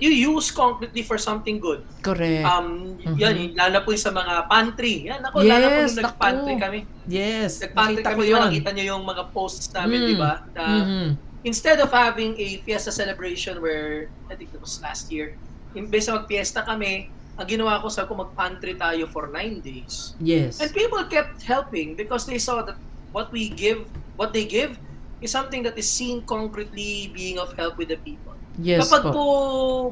use concretely for something good. Correct. Yan, lalo po yung sa mga pantry. Yan, ako, lalo po Yes, nung nag-pantry naku. kami. Yes. Nag-pantry Nakita ko kami, diba, 'yon. nakita nyo yung mga posts namin, Mm. di ba? Na Mhm. instead of having a fiesta celebration where, I think that was last year, imbes na mag-fiesta kami, ang ginawa ko, sabi ko, mag-pantry tayo for 9 days. Yes. And people kept helping because they saw that what they give is something that is seen concretely being of help with the people. Yes Kapag po. po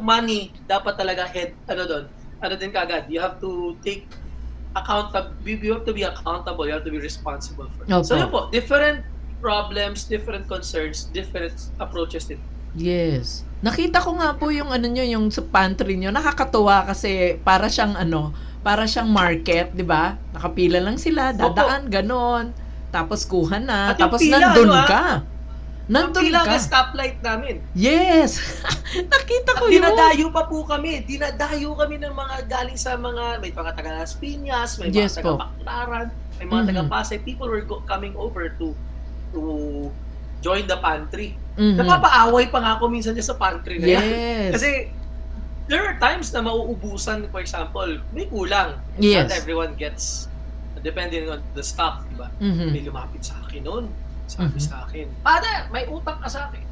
money, dapat talaga din kagad. You have to take you have to be accountable, you have to be responsible for it. So Opo. yun po, different problems, different concerns, different approaches din. Yes. Nakita ko nga po yung yung sa pantry niyo. Nakakatuwa kasi para siyang market, 'di ba? Nakapila lang sila, dadaan ganon. Tapos kuha na, At yung tapos pila, nandun ano, ka. Yung Nandun pila ka. ang stoplight namin. Yes. Nakita At ko yun. dinadayo pa po kami. Dinadayo kami ng mga galing sa may mga taga Las Piñas, may Yes mga po. taga Baclaran, may mga Mhm. taga Pasay. People were coming over to join the pantry. Mhm. Napapaaway pa nga ako minsan dyan sa pantry na yan. Yes. Kasi there are times na mauubusan, for example, may kulang. Yes. Not everyone gets, depending on the stock, diba? Mhm. May lumapit sa akin noon. Sabi Mhm. sa akin, "Father, may utang ka sa akin."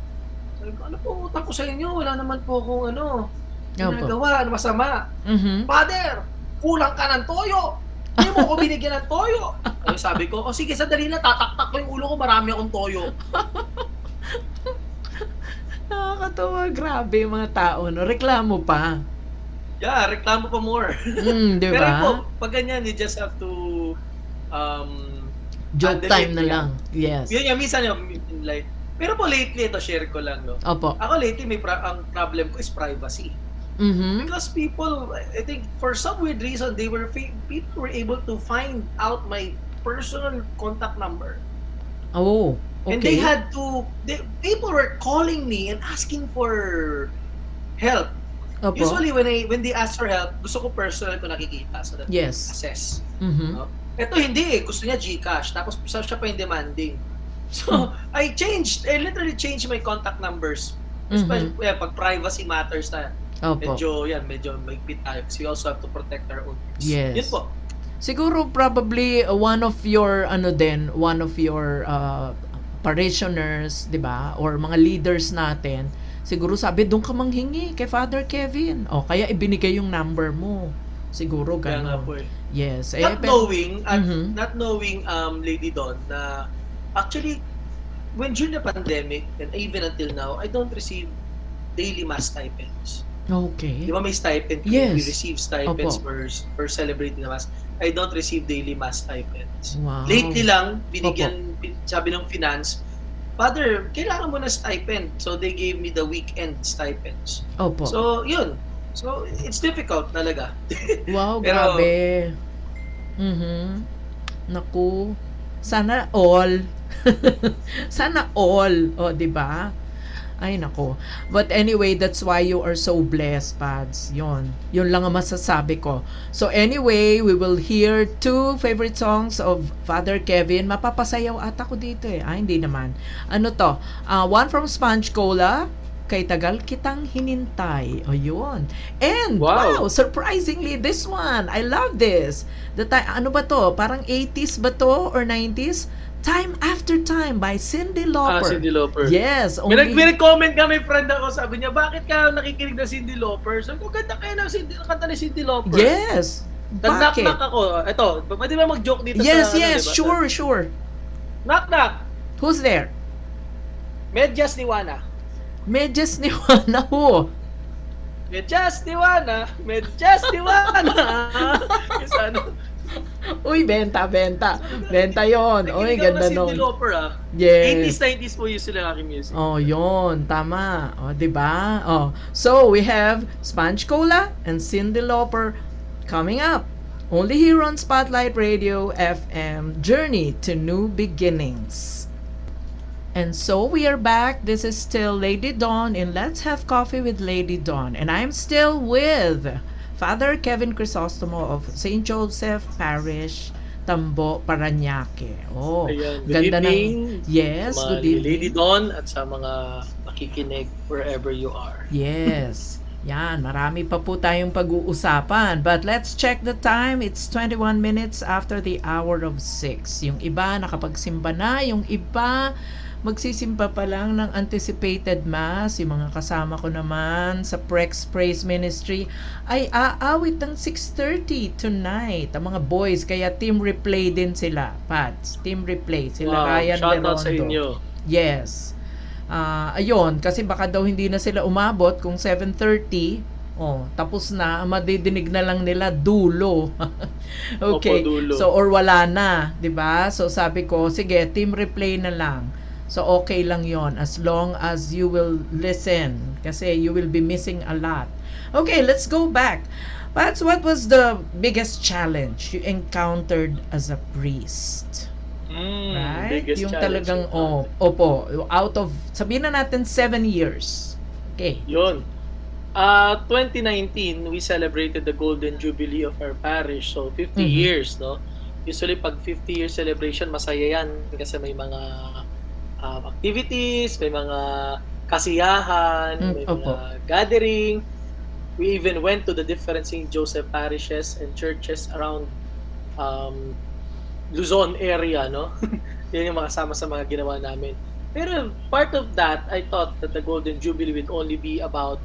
Sabi ko, "Ano po utang ko sa inyo? Wala naman po akong Opo. ginagawa na masama." Mhm. "Father, kulang ka ng toyo. Di mo ako binigyan ng toyo." Ay sabi ko, "O sige sandali lang, tataktak ko yung ulo ko, marami akong toyo." Nakakatuwa, grabe yung mga tao 'no, reklamo pa. Yeah, reklamo pa more. 'Di Pero yun po, ba? 'pag ganyan you just have to, um, Joke handle it, time na yeah. lang. Yes. Yun nga minsan yung like pero po lately ito share ko lang 'no. Opo. Ako lately ang problem ko is privacy. Mhm. Because people, I think for some weird reason, people were able to find out my personal contact number. Oh, And they okey. had to, people were calling me and asking for help. Opo. Usually when they ask for help, gusto ko personal ko nakikita so that they Yes. assess. Mhm. No? Ito hindi gusto niya GCash, tapos siya pa yung demanding. Hmm. So, I literally changed my contact numbers. Mhm. Especially pag privacy matters na, Opo. medyo mahigpit tayo kasi we also have to protect our own peace. Yun Yes. po. Siguro probably one of your one of your parishioners, 'di ba? Or mga leaders natin, siguro sabi doon ka manghingi kay Father Kevin. O kaya ibinigay yung number mo. Siguro Kaya nga gano'n. po eh. Yes. Not Pero knowing, mhm. Lady Dawn, na actually, when during the pandemic, and even until now, I don't receive daily mass stipends. Di Okay. ba may stipend kami? We Yes. receive stipends Opo. for celebrating the mass. I don't receive daily mass stipends. Wow. Lately lang, Opo. sabi ng finance, "Father, kailangan mo na stipend." So they gave me the weekend stipends. Opo. So, yun. So, it's difficult talaga. Wow, Pero, grabe. Mhm. Naku, sana all. Sana all, oh, 'di ba? Ay naku. But anyway, that's why you are so blessed, Pads. Yun lang ang masasabi ko. So anyway, we will hear two favorite songs of Father Kevin. Mapapasayaw ata ko dito eh. Ah, hindi naman. Ano to? One from Sponge Cola, Kay Tagal Kitang Hinintay. O yun. And, wow, wow. surprisingly, this one. I love this. Ano ba to? Parang 80s ba to? Or 90s? Time After Time by Cyndi Lauper. Cyndi Lauper. Yes, May only... nag-comment ka, may friend ako, sabi niya, "Bakit ka nakikinig ng Cyndi Lauper?" Sabi ko, "Ganda kayo ng kanta ni Cyndi Lauper." Yes. Bakit? Nag-knock-knock ako. Ito, pwede ba mag-joke dito Yes, sa, yes, diba? sure, sure. Knock-knock. Who's there? Medyas ni Wana. Medyas ni Juana ho. Medyas ni Wana. Medyas ni Wana. Yung sa ano. Uy, benta. Benta yon. Uy, Nakikinig ako ganda ng Cyndi nun. Lauper Yes. 80s, 90s po usually ang aking music. Oh, yon, tama. Oh, 'di ba? Oh. So, we have Sponge Cola and Cyndi Lauper coming up. Only here on Spotlight Radio FM, Journey to New Beginnings. And so we are back. This is still Lady Dawn in Let's Have Coffee with Lady Dawn. And I'm still with Father Kevin Crisostomo of St. Joseph Parish, Tambo, Parañaque. Oh, Ayan, good ganda evening ng... Yes, sa mga good evening. Lady Dawn at sa mga nakikinig wherever you are. Yes. Yan, marami pa po tayong pag-uusapan. But let's check the time. It's 21 minutes after the hour of 6. Yung iba nakapagsimba na, yung iba magsisimba pa lang ng anticipated mass. Yung mga kasama ko naman sa Prex Praise Ministry ay aawit ng 6:30 tonight. Ang mga boys, kaya team replay din sila. Pats, team replay. Sila Wow, Ryan shout out Lerondo. sa inyo. Yes. Ayun, kasi baka daw hindi na sila umabot kung 7:30. Oh, tapos na, madidinig na lang nila dulo. Okay. Opo, dulo. So or wala na, 'di ba? So sabi ko, sige, team replay na lang. So okay lang 'yon as long as you will listen kasi you will be missing a lot. Okay, let's go back. But what was the biggest challenge you encountered as a priest? Right? Biggest Yung challenge talagang, opo, out of, sabihin na natin 7 years. Okay. Yun. 2019, we celebrated the Golden Jubilee of our parish. So, 50 Mhm. years, no? Usually, pag 50-year celebration, masaya yan kasi may mga activities, may mga kasiyahan, may opo. mga gathering. We even went to the different St. Joseph parishes and churches around Luzon area, no? Yun yung makasama sa mga ginawa namin. Pero part of that, I thought that the Golden Jubilee would only be about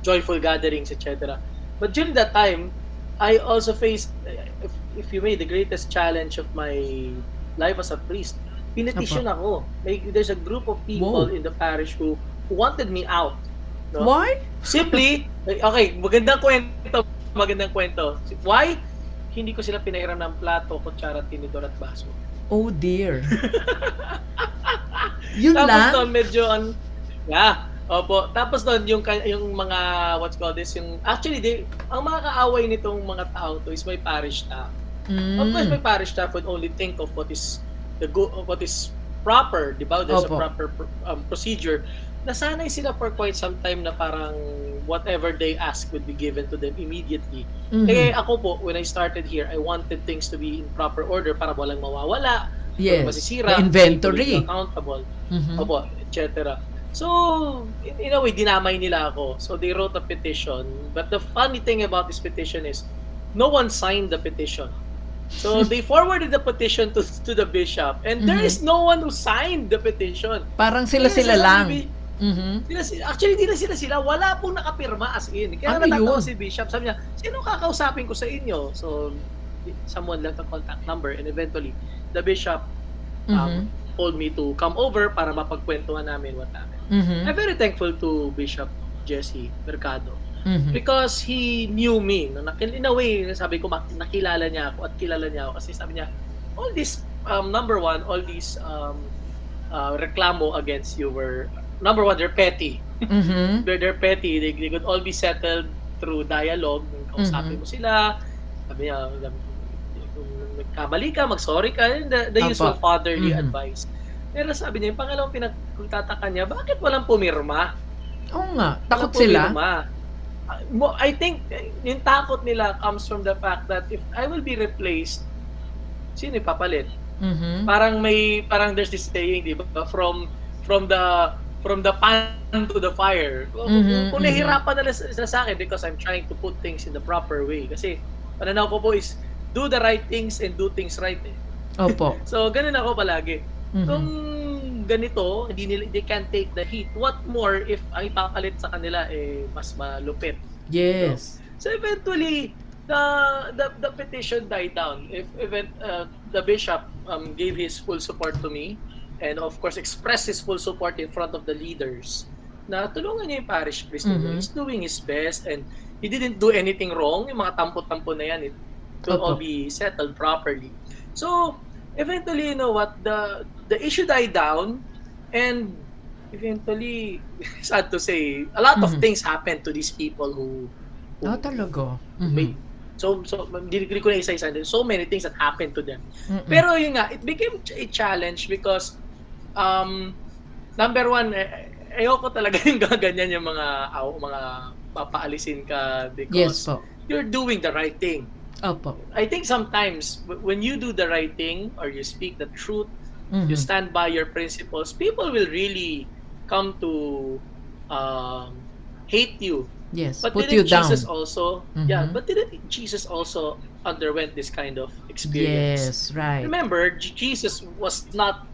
joyful gatherings, etc. But during that time, I also faced, if you may, the greatest challenge of my life as a priest. Opo. Pinetition ako. There's a group of people Wow. in the parish who wanted me out. No? Why? Simply, okay, magandang kwento. Why? Hindi ko sila pinahiram ng plato, kutsara, tinidor at baso. Oh dear. Yun Tapos lang? doon medyo yeah, opo. Tapos doon yung mga what's called this, yung actually ang mga kaaway nitong mga tao to is my parish staff. Of course, my Mm. parish staff would only think of what is what is proper, di ba? There's a Opo. proper procedure. Nasanay sila for quite some time na parang whatever they ask would be given to them immediately. Eh Mhm. ako po, when I started here, I wanted things to be in proper order para walang mawawala, walang Yes. masisira, May people will be inventory. accountable, Mhm. opo, etc. So, in a way, dinamay nila ako. So, they wrote a petition. But the funny thing about this petition is, no one signed the petition. So, they forwarded the petition to the bishop, and there Mhm. is no one who signed the petition. Parang Kaya sila-sila sasabi lang. ni Mhm. actually, di na sila. Wala pong nakapirma as in. Kaya Ano natatawa yun? si bishop. Sabi niya, sino kakausapin ko sa inyo? So, someone left a contact number, and eventually, the bishop Mhm. told me to come over para mapagkwentuhan namin what happened. Mhm. I'm very thankful to Bishop Jesse Mercado Mhm. because he knew me. No? In a way, sabi ko, nakilala niya ako at kilala niya ako kasi sabi niya, all this, number one, all these reklamo against you were, number one, they're petty. Mhm. They're petty. They could all be settled through dialogue. Kausapin Mhm. mo sila. Sabi niya, kung nagkamali ka, mag-sorry ka. The usual Opo. fatherly Mhm. advice. Pero sabi niya, yung pangalawang pinagtataka niya, bakit walang pumirma? Oo nga, Walang takot sila? pumirma. I think yung takot nila comes from the fact that if I will be replaced, sino ipapalit? Mhm. Parang there's this saying, di ba? From the pan to the fire. Mhm, Kung mhm. nahihirapan na sila sa akin because I'm trying to put things in the proper way. Kasi pananaw ko po is do the right things and do things right. Eh. Opo. So ganun ako palagi. Kung Mhm. ganito, they can't take the heat. What more if ang ipapalit sa kanila mas malupit. Yes. So eventually, the petition died down. If the bishop gave his full support to me, and of course expressed his full support in front of the leaders, na tulungan niya yung parish priest ninyo. Mhm. He's doing his best and he didn't do anything wrong. Yung mga tampo-tampo na yan, it will all Opo. be settled properly. So eventually, you know what, the issue died down, and eventually, sad to say, a lot of Mhm. things happened to these people who Talaga? made Mhm. so hindi ko na isa-isa. There's so many things that happened to them. Mm. Pero yun nga, it became a challenge because number one, ayoko talaga yung gaganyan yung mga papaalisin ka Yes because po. you're doing the right thing. Opo. I think sometimes when you do the right thing or you speak the truth, you Mhm. stand by your principles, people will really come to hate you. Yes, But put you didn't Jesus down. also, Mhm. but didn't Jesus also underwent this kind of experience? Yes, right. Remember, Jesus was not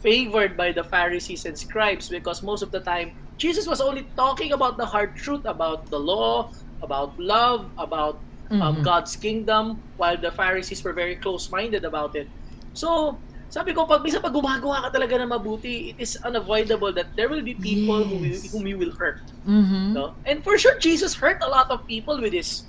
favored by the Pharisees and scribes because most of the time, Jesus was only talking about the hard truth about the law, about love, about Mhm. God's kingdom, while the Pharisees were very close-minded about it. So, sabi ko, pag gumagawa ka talaga ng mabuti, it is unavoidable that there will be people Yes. whom you will hurt. Mhm. No? And for sure, Jesus hurt a lot of people with his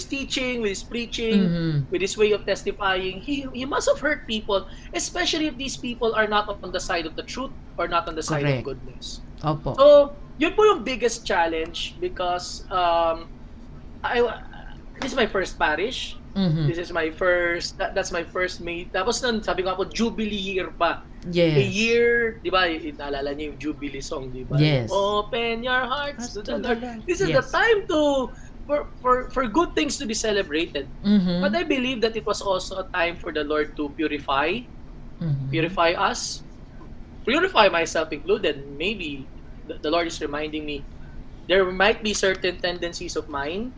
teaching, with his preaching, Mhm. with his way of testifying. He must have hurt people, especially if these people are not on the side of the truth or not on the side of Correct. goodness. Opo. So, yun po yung biggest challenge because this is my first parish. Mhm. This is my first, that's my first May. Tapos nun, sabi ko ako, Jubilee year pa. A Yes. year, di ba, naalala niyo yung Jubilee song, di ba? Yes. Open your hearts to the Lord. This is the Yes. time for good things to be celebrated. Mhm. But I believe that it was also a time for the Lord to purify Mhm. us, purify myself included. Maybe the Lord is reminding me there might be certain tendencies of mine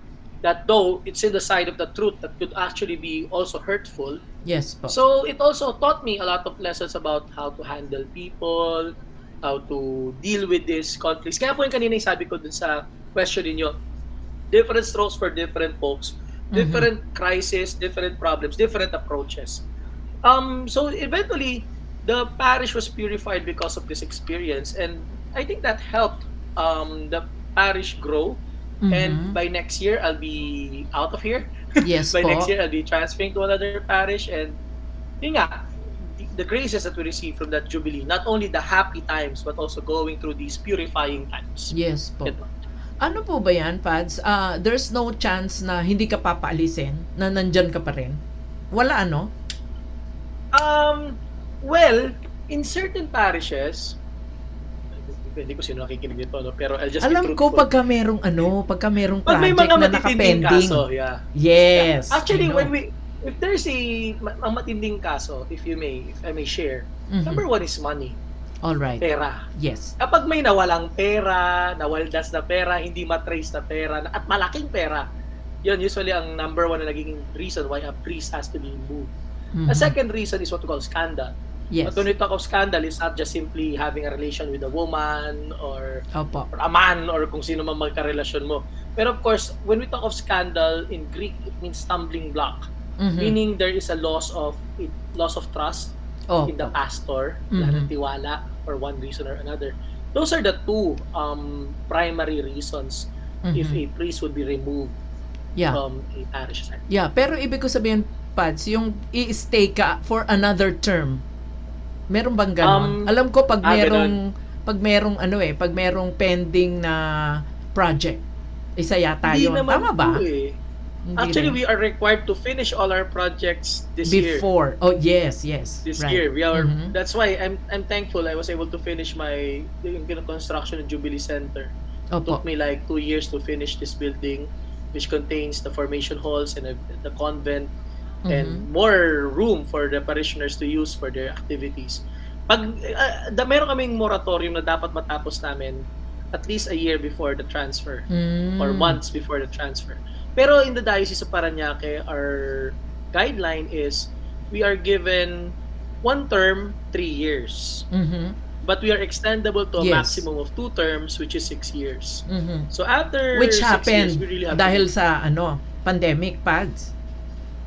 that though it's in the side of the truth that could actually be also hurtful, Yes po. So it also taught me a lot of lessons about how to handle people, how to deal with these conflicts. Kaya po yung kanina yung sabi ko dun sa question ninyo, different strokes for different folks, Mhm. different crises, different problems, different approaches. So eventually, the parish was purified because of this experience, and I think that helped the parish grow. And Mhm. by next year, I'll be out of here. Yes By next po. year, I'll be transferring to another parish, and yun nga, the graces that we receive from that jubilee, not only the happy times, but also going through these purifying times. Yes po. Yun po. Ano po ba yan, Pads? There's no chance na hindi ka papaalisin, na nandyan ka pa rin? Wala ano? Um, well, in certain parishes, hindi ko sino nakikinig dito, no? Pero I'll just be Alam ko truthful. pagka merong Pag may project mga na matitinding nakapending. kaso, yeah. Yes. Actually, I know. if there's ang matinding kaso, if I may share, Mhm. number one is money, All right. pera. Yes. Kapag may nawalang pera, nawaldas na pera, hindi matrace na pera, at malaking pera, yun usually ang number one na naging reason why a priest has to be moved. Mhm. A second reason is what we call scandal. Yes. But when we talk of scandal, it's not just simply having a relation with a woman or Opo. a man or kung sino man magkarelasyon mo. But of course, when we talk of scandal in Greek, it means stumbling block. Mhm. Meaning there is a loss of trust in the Opo. pastor, wala ng Mhm. tiwala for one reason or another. Those are the two primary reasons if Mhm. a priest would be removed Yeah. from a parish site. Yeah, pero ibig ko sabihin, Pads, yung i-stay ka for another term. Meron bang ganon? Alam ko pag Ganon. pag merong pending na project, isa yata Hindi yun. naman Tama ba? po eh. Hindi Actually, rin. we are required to finish all our projects this year. Before. Oh, yes, yes. This right. year, we are. Mhm. That's why I'm thankful I was able to finish yung construction ng Jubilee Center. Opo. Took me like 2 years to finish this building, which contains the formation halls and the convent, and Mhm. more room for the parishioners to use for their activities. Meron kaming moratorium na dapat matapos namin at least a year before the transfer or Mm. months before the transfer. Pero in the Diocese of Parañaque, our guideline is we are given 1 term, 3 years. Mhm. But we are extendable to a Yes. maximum of 2 terms, which is 6 years. Mhm. So after Which 6 years, happened we really have dahil to... sa pandemic, Pads.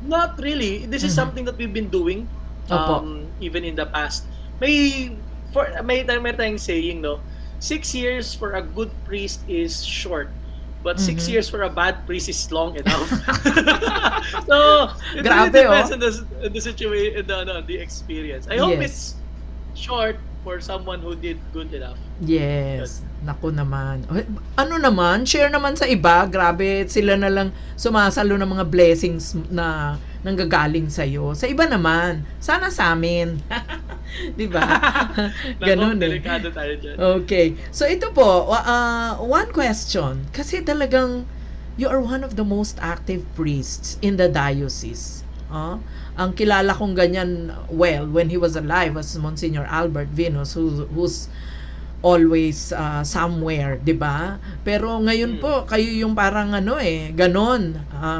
Not really. This is Mhm. something that we've been doing Opo. even in the past. May tayong saying, no? 6 years for a good priest is short, but 6 Mhm. years for a bad priest is long enough. So it really Grabe, depends oh. on the situation, the experience. I hope Yes. it's short for someone who did good enough. Yes. Naku naman. Ano naman? Share naman sa iba. Grabe, sila na lang sumasalo ng mga blessings na nanggagaling sa'yo. Sa iba naman. Sana sa amin. Di ba? Ganun Nako, eh. delikado tayo dyan. Okay. So ito po, one question. Kasi talagang you are one of the most active priests in the diocese. Ang kilala kong ganyan, well, when he was alive was Monsignor Albert Venus, who's always somewhere, 'di ba? Pero ngayon po kayo yung parang ganon,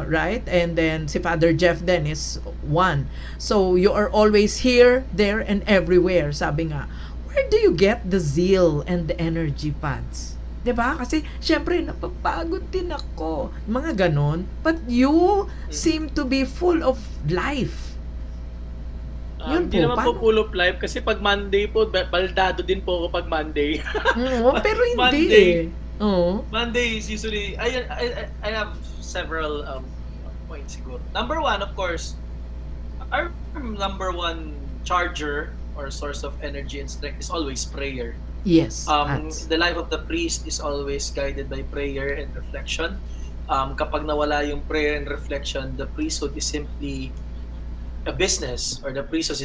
right? And then si Father Jeff then is one. So you are always here, there and everywhere. Sabi nga, where do you get the zeal and the energy, Pads? 'Di ba? Kasi syempre napapagod din ako, mga ganon. But you seem to be full of life. Yun Hindi po, naman paano? po full of life kasi pag Monday po, baldado din po ako pag Monday. Pero hindi Monday. Oo. Monday is usually I have several points siguro. Number one, of course, our number one charger or source of energy and strength is always prayer. Yes. Pads. The life of the priest is always guided by prayer and reflection. Kapag nawala yung prayer and reflection, the priesthood is simply a business, or the priesthood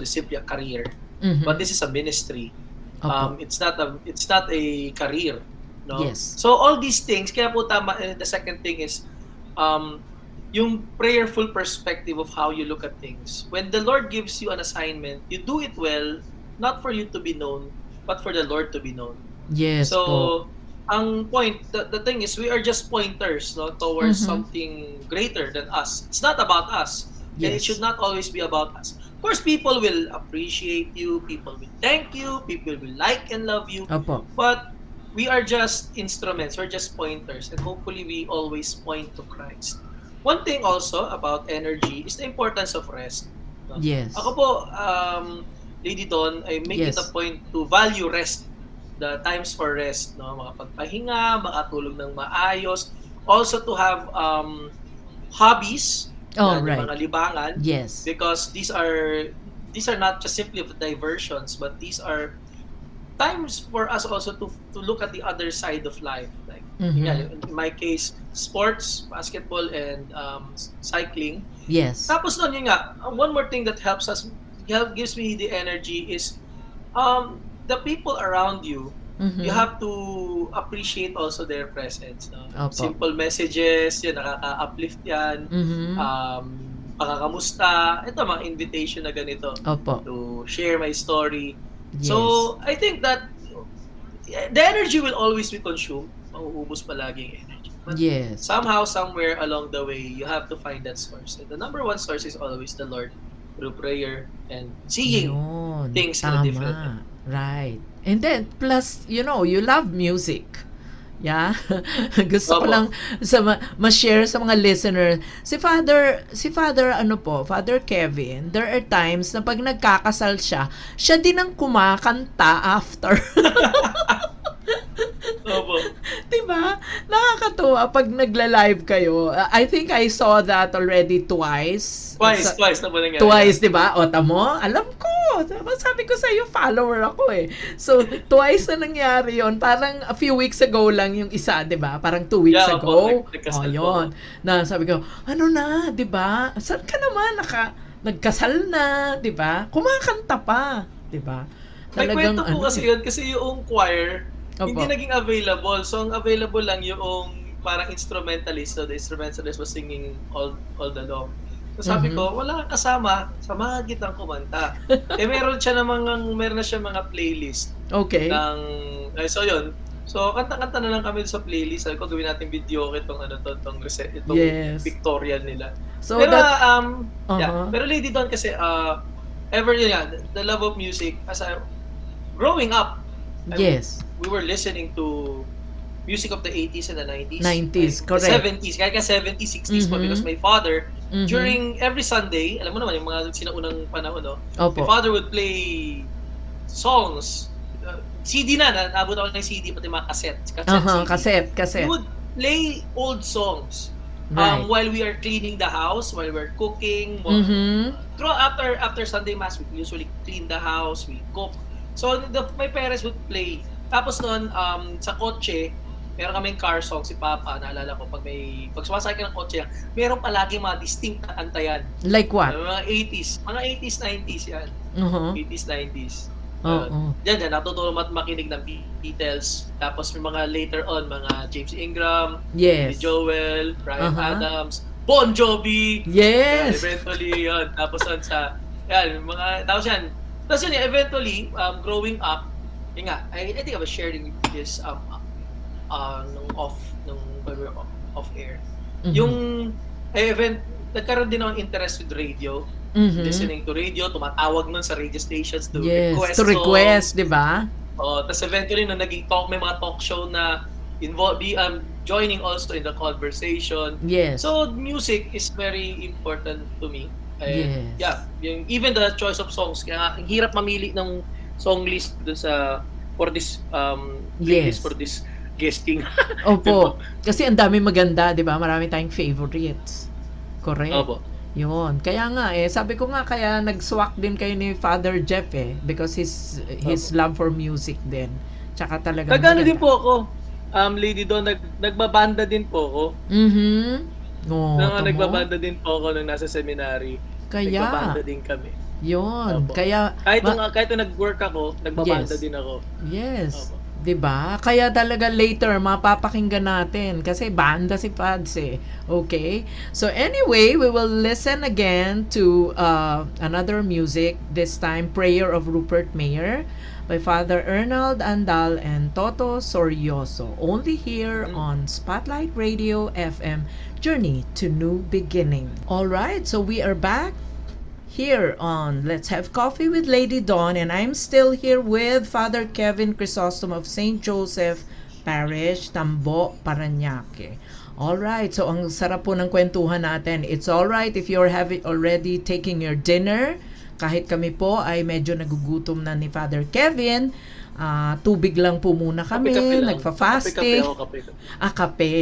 is simply a career. Mhm. But this is a ministry. Opo. It's not a career, no? Yes. So all these things, kaya po tama, the second thing is yung prayerful perspective of how you look at things. When the Lord gives you an assignment, you do it well, not for you to be known, but for the Lord to be known. Yes po. So ang point, the thing is, we are just pointers, no, towards Mhm. something greater than us. It's not about us. And it Yes. should not always be about us. Of course, people will appreciate you, people will thank you, people will like and love you, Opo. but we are just instruments, we're just pointers, and hopefully we always point to Christ. One thing also about energy is the importance of rest. No? Yes. Ako po, Lady Dawn, I make it a Yes. point to value rest, the times for rest, no? Makapagpahinga, makatulog ng maayos, also to have hobbies, Oh, yung right. mga libangan, Yes. because these are not just simply diversions, but these are times for us also to look at the other side of life. Like, yeah, Mhm. in my case, sports, basketball, and cycling. Yes. Tapos nun, yun nga, one more thing that gives me the energy is the people around you. Mhm. You have to appreciate also their presence. No? Opo. Simple messages, yun, nakaka-uplift yan. Mhm. Pakakamusta, ito mga invitation na ganito Opo. to share my story. Yes. So, I think that the energy will always be consumed. Mauubos palagi yung energy. But Yes. somehow, somewhere along the way, you have to find that source. And the number one source is always the Lord through prayer and seeing Yun, things in a different way. tama. Right. And then, plus, you love music. Yeah. Gusto ko Opo. lang ma-share sa mga listener. Father Kevin, there are times na pag nagkakasal siya din ang kumakanta after. Opo. Diba? Nakakatuwa pag nagla-live kayo. I think I saw that already twice. Twice na po nangyari. Twice, di ba? O, tamo, alam ko. Sabi ko sa iyo, follower ako eh. So, twice na nangyari yon. Parang a few weeks ago lang yung isa, di ba? Parang 2 weeks Yeah, ago. opo, nagkasal po. Yun. Na sabi ko, ano na, di ba? Saan ka naman? Nagkasal na, di ba? Kumakanta pa, di ba? May kwento po kasi yun, kasi yung choir, Opo. hindi naging available. So, ang available lang yung parang instrumentalist. So, the instrumentalist was singing all the long. So, sabi ko, wala kang kasama, samahan kitang kumanta. Meron na siya mga playlist. Okay. So, yun. So, kanta-kanta na lang kami sa playlist. Sabi ko, gawin natin video itong Yes. pictorial nila. So, Pero, that, yeah. Pero Lady Dawn kasi, the love of music, growing up, yes. we were listening to music of the 80s and the 90s. 90s, Like, correct. The 70s, kahit ka 70s, 60s po, because my father, Mhm. during every Sunday, alam mo naman, yung mga sinaunang panahon, no? Opo. My father would play songs, CD naabot ako ng CD, pati mga cassette CD. Cassette. He would play old songs. Right. While we are cleaning the house, while we're cooking, Mhm. after Sunday Mass, we usually clean the house, we cook. So, my parents would play. Tapos noon, sa kotse, meron kaming car song, si Papa, naalala ko, pag sumasakay ka ng kotse, meron palagi mga distinct na kanta yan. Like what? Mga 80s, 90s yan. Uh-huh. 80s, 90s. Oo. Yan, natutunan makinig ng Beatles. Tapos may mga later on, mga James Ingram, Yes. Billy Joel, Bryan Uh-huh. Adams, Bon Jovi. Yes. Eventually, yun. Tapos tapos yun, eventually, growing up, yun nga, I think I was sharing this nung when we were off air. Mhm. Yung nagkaroon din ako interest with radio, Mhm. listening to radio, tumatawag nun sa radio stations to Yes, request to request, di ba? Tapos eventually, nung naging may mga talk show na joining also in the conversation. Yes. So, music is very important to me. And, Yes. yeah, even the choice of songs, kaya ang hirap mamili ng song list dun for this playlist, Yes. for this guesting. Opo. Kasi ang dami maganda, di ba? Marami tayong favorites. Correct. Opo. Yun. Kaya nga sabi ko nga, kaya nag-swak din kayo ni Father Jeff because his love for music din. Tsaka talaga Nagano din po ako, Lady Dawn, nagbabanda din po ako. Mhm. No, tamo. Nagbabanda din po ako nung nasa seminary. Kaya, Nagbabanda din kami. yun. Opo. Kaya, Kahit nung nag-work ako, nagbabanda Yes. din ako. yes. Opo. 'Di ba? Kaya talaga later mapapakinggan natin kasi banda si Pads eh. Okay? So anyway, we will listen again to another music, this time Prayer of Rupert Mayer by Father Ernald Andal and Toto Sorioso. Only here on Spotlight Radio FM, Journey to New Beginning. All right, so we are back here on Let's Have Coffee with Lady Dawn, and I'm still here with Father Kevin Chrysostom of St. Joseph Parish, Tambo, Parañaque. Alright, so ang sarap po ng kwentuhan natin. It's alright if you're already taking your dinner. Kahit kami po ay medyo nagugutom na ni Father Kevin. Tubig lang po muna kami, Kape-kape lang. nagfa-fasting. Kape. Kape.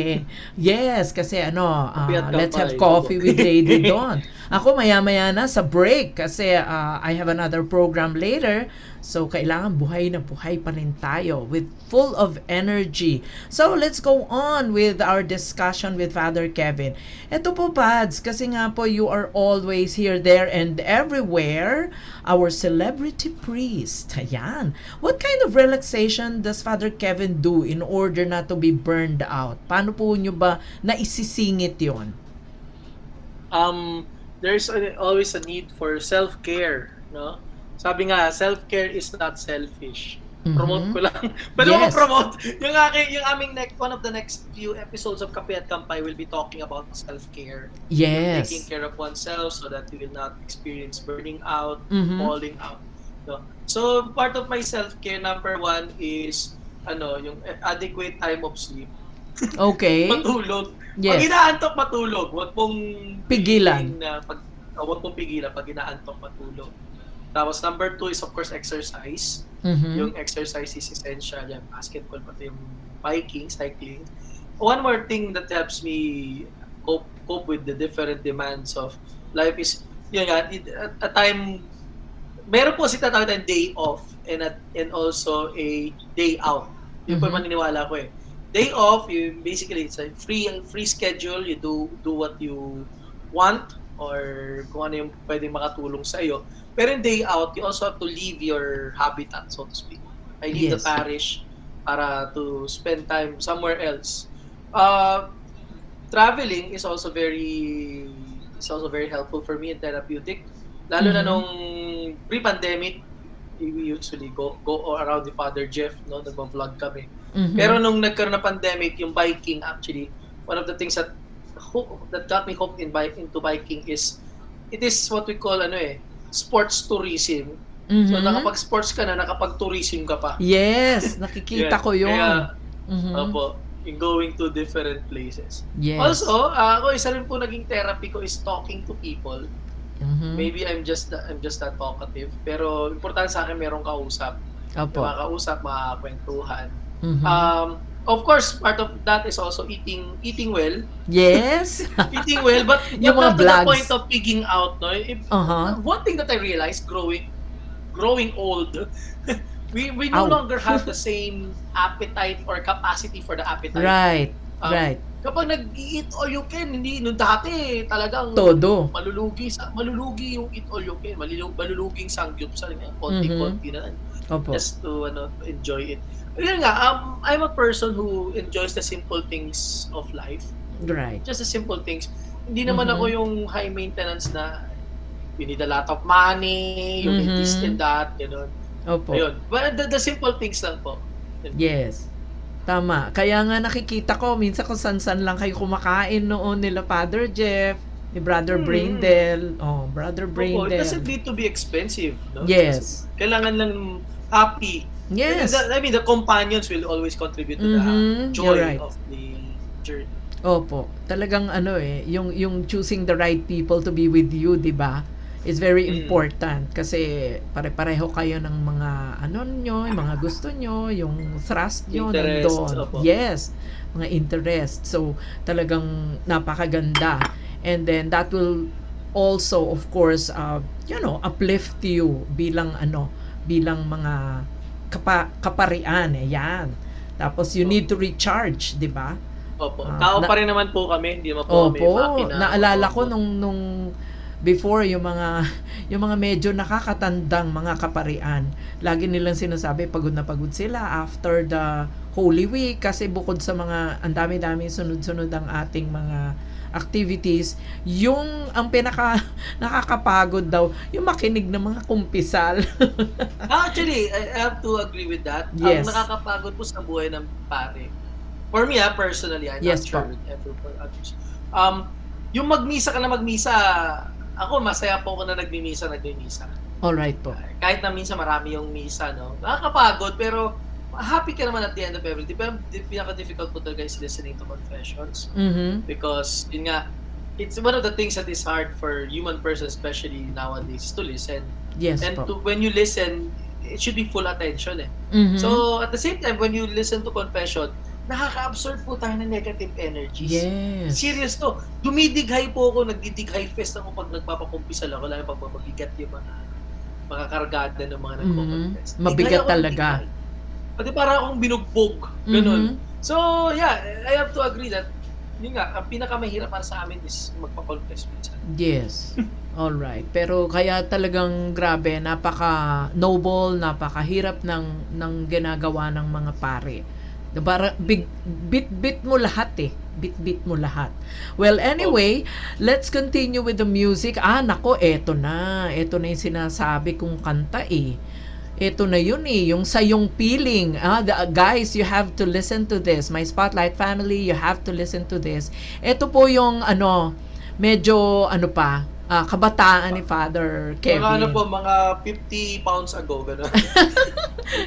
Yes, kasi Kape at let's have kampay. coffee with Lady Dawn. Ako maya-maya na sa break kasi I have another program later. So, kailangan buhay na buhay pa rin tayo with full of energy. So, let's go on with our discussion with Father Kevin. Ito po, Pads, kasi nga po you are always here, there, and everywhere. Our celebrity priest. Ayan. What kind of relaxation does Father Kevin do in order not to be burned out? Paano po nyo ba naisisingit yon? There's always a need for self-care, no? Sabi nga, self-care is not selfish. Promote ko lang. Pwede mo Yes. promote. Yung aming one of the next few episodes of Kape at Kampay will be talking about self-care. Yes. Taking care of oneself so that you will not experience burning out, Mhm. falling out. No? So, part of my self-care, number one is yung adequate time of sleep. Okay. Matulog. Yes. Pag inaantok, matulog. Huwag pong Pigilan. Huwag pong pigilan pag inaantok, matulog. Tapos number two is of course exercise. Mhm. Yung exercise is essential. Yan, basketball, pati yung biking, cycling. One more thing that helps me cope with the different demands of life is, yun nga, at a time, meron po si tatawag tayong day off and also a day out. Yun po yung maniniwala ko eh. Day off, basically it's a free schedule. You do what you want or kung ano yung pwedeng makatulong sa iyo. Pero in day out, you also have to leave your habitat, so to speak. I leave the Yes. parish para to spend time somewhere else. Traveling is also very helpful for me and therapeutic. Lalo na nung pre-pandemic, we usually go around the Father Jeff, no, nagba-vlog kami. Mhm. Pero nung nagkaroon ng pandemic, yung biking actually, one of the things that got me hooked into biking is, it is what we call sports tourism. So Mhm. nakapag-sports ka na, nakapag-tourism ka pa. Yes, nakikita Yeah. ko yun. Kaya, Mhm. opo, in going to different places. Yes. Also, ako isa rin po naging therapy ko is talking to people. Mhm. Maybe I'm just that talkative, pero importante sa akin merong kausap. Opo. Makakausap, makakakwentuhan. Mhm. Of course, part of that is also eating well. Yes. Eating well, but Yung mga not to the vlogs. point of pigging out. No? One thing that I realized growing old, we no Ow. longer have the same appetite or capacity for the appetite. Right. Um, Right. Kapag nag-eat all you can, hindi nung dati talagang Todo. malulugi yung eat all you can, maluluging sangyupsal nga, konti-konti na lang, Opo. just to enjoy it. Yun nga, I'm a person who enjoys the simple things of life. Right. Just the simple things. Hindi naman Mhm. ako yung high maintenance na you need a lot of money, you need this and that, gano'n. Opo. Ayun. But the simple things lang po. Yes. Tama. Kaya nga nakikita ko, minsan kung san-san lang kayo kumakain noon nila Father Jeff, ni Brother Braindel. Oh, Brother Opo, it Braindel. doesn't need to be expensive. No? Yes. Kailangan lang happy. Yes. The companions will always contribute to the joy You're right. of the journey. Opo. Talagang yung choosing the right people to be with you, 'di ba? Is very important kasi pare-pareho kayo ng mga nyo, yung mga gusto nyo, yung thrust nyo Interest, nandoon. opo. Yes, mga interest. So, talagang napakaganda. And then, that will also, of course, uplift you bilang mga kaparian. Yan. Tapos, you need to recharge, di ba? Opo. Tao pa rin naman po kami, hindi naman po kami Opo, makina. naalala ko nung before yung mga medyo nakakatandang mga kaparian, lagi nilang sinasabi pagod na pagod sila after the Holy Week kasi bukod sa mga ang dami-dami sunod-sunod ang ating mga activities, yung ang pinaka nakakapagod daw yung makinig ng mga kumpisal. Actually, I have to agree with that. Yes. Ang nakakapagod po sa buhay ng pare. For me, personally, I'm Yes not sure po. ever for others. Yung magmisa ka na magmisa, ako masaya po ako na nagmimisa. All right po. Kahit na minsan marami yung misa, no? Nakakapagod, pero happy ka naman at the end of everything. Pero pinaka-difficult po talaga is listening to confessions. Mhm. Because, yun nga, it's one of the things that is hard for human person, especially nowadays, to listen. Yes And po. when you listen, it should be full attention eh. Mhm. So, at the same time, when you listen to confession, nakaka-absorb po tayo ng negative energies. Yes. Serious to. Dumidighay po ako, nagdidighay fest ako pag nagpapakumpisal ako, lalo pag mabigat yung mga kargada ng mga nagpapakumpisal. Mabigat talaga. Pati para akong binugbog. Ganun. Mhm. So, yeah, I have to agree that, yun nga, ang pinakamahirap para sa amin is magpa-confess minsan. Yes. All right. Pero kaya talagang grabe, napaka-noble, napakahirap ng ginagawa ng mga pare. Para bit-bit mo lahat eh. Bit-bit mo lahat. Well, anyway, let's continue with the music. Nako, eto na. Eto na yung sinasabi kong kanta eh. Ito na yun eh, yung sayong piling. Guys, you have to listen to this. My Spotlight family, you have to listen to this. Ito po yung medyo kabataan ni Father Kevin. Mga mga 50 pounds ago, gano'n.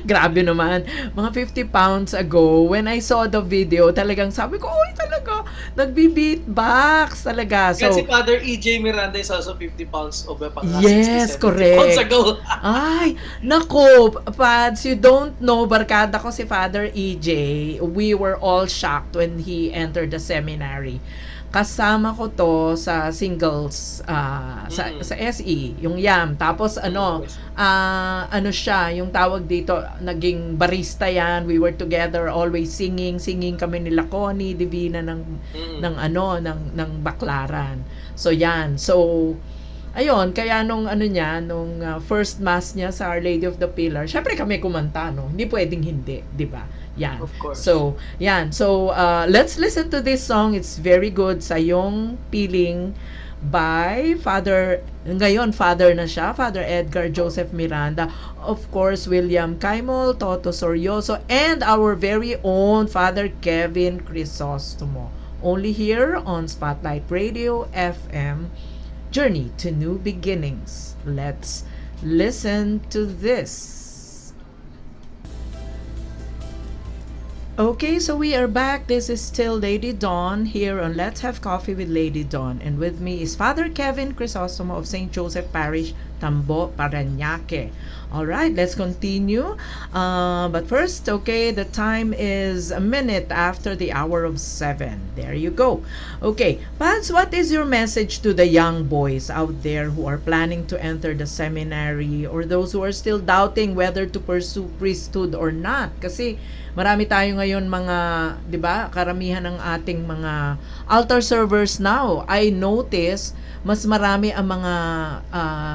Grabe naman. Mga 50 pounds ago, when I saw the video, talagang sabi ko, oy talaga, nagbi-beatbox talaga. So, Kasi Father E.J. Miranda is also 50 pounds over pang yes, 60, 70 correct. pounds ago. Ay, nako, Pads, you don't know, barkada ko si Father EJ. We were all shocked when he entered the seminary. Kasama ko to sa singles sa SE, yung YAM. Tapos siya, yung tawag dito, naging barista yan. We were together always singing kami nila Connie, Divina ng Baklaran. So yan. So ayun, kaya nung first mass niya sa Our Lady of the Pillar, syempre kami kumanta, no? Hindi pwedeng hindi, 'di ba? Yan. Of course. So, yan. So, let's listen to this song. It's very good. Sayong Piling by Father na siya, Father Edgar Joseph Miranda. Of course, William Caimol, Toto Sorioso, and our very own Father Kevin Crisostomo. Only here on Spotlight Radio FM. Journey to New Beginnings. Let's listen to this. Okay, so we are back. This is still Lady Dawn here on Let's Have Coffee with Lady Dawn. And with me is Father Kevin Crisostomo of St. Joseph Parish, Tambo, Parañaque. All right, let's continue. But first, okay, the time is a minute after the hour of 7. There you go. Okay, Pads, what is your message to the young boys out there who are planning to enter the seminary or those who are still doubting whether to pursue priesthood or not? Kasi marami tayo ngayon mga, 'di ba? Karamihan ng ating mga altar servers now. I notice mas marami ang mga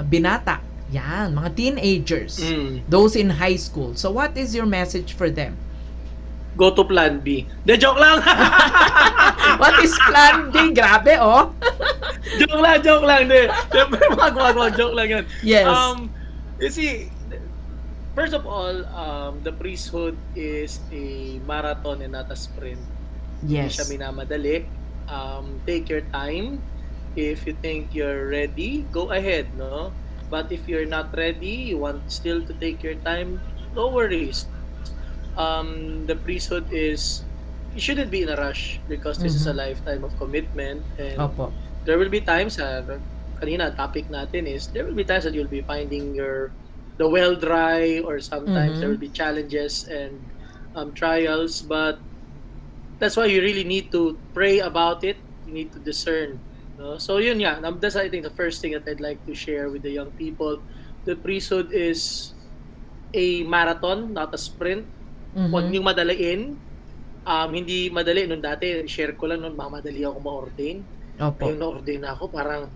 binata. Yan, mga teenagers. Those in high school. So what is your message for them? Go to plan B. De, joke lang! What is plan B? Grabe, oh. joke lang. De. Wag, joke lang yan. Yes. You see, first of all, the priesthood is a marathon and not a sprint. Yes. Hindi siya minamadali. Take your time. If you think you're ready, go ahead, no? But if you're not ready, you want still to take your time, no worries. The priesthood is, you shouldn't be in a rush because this is a lifetime of commitment. And Opo. there will be times, kanina topic natin is, there will be times that you'll be finding the well dry, or sometimes there will be challenges and trials, but that's why you really need to pray about it. You need to discern. No? So yun nga, that's I think the first thing that I'd like to share with the young people. The priesthood is a marathon, not a sprint. Huwag niyong madaliin. Hindi madali. Nung dati, share ko lang, mamadali ako ma-ordain. Opo. Ayun, na-ordain ako, parang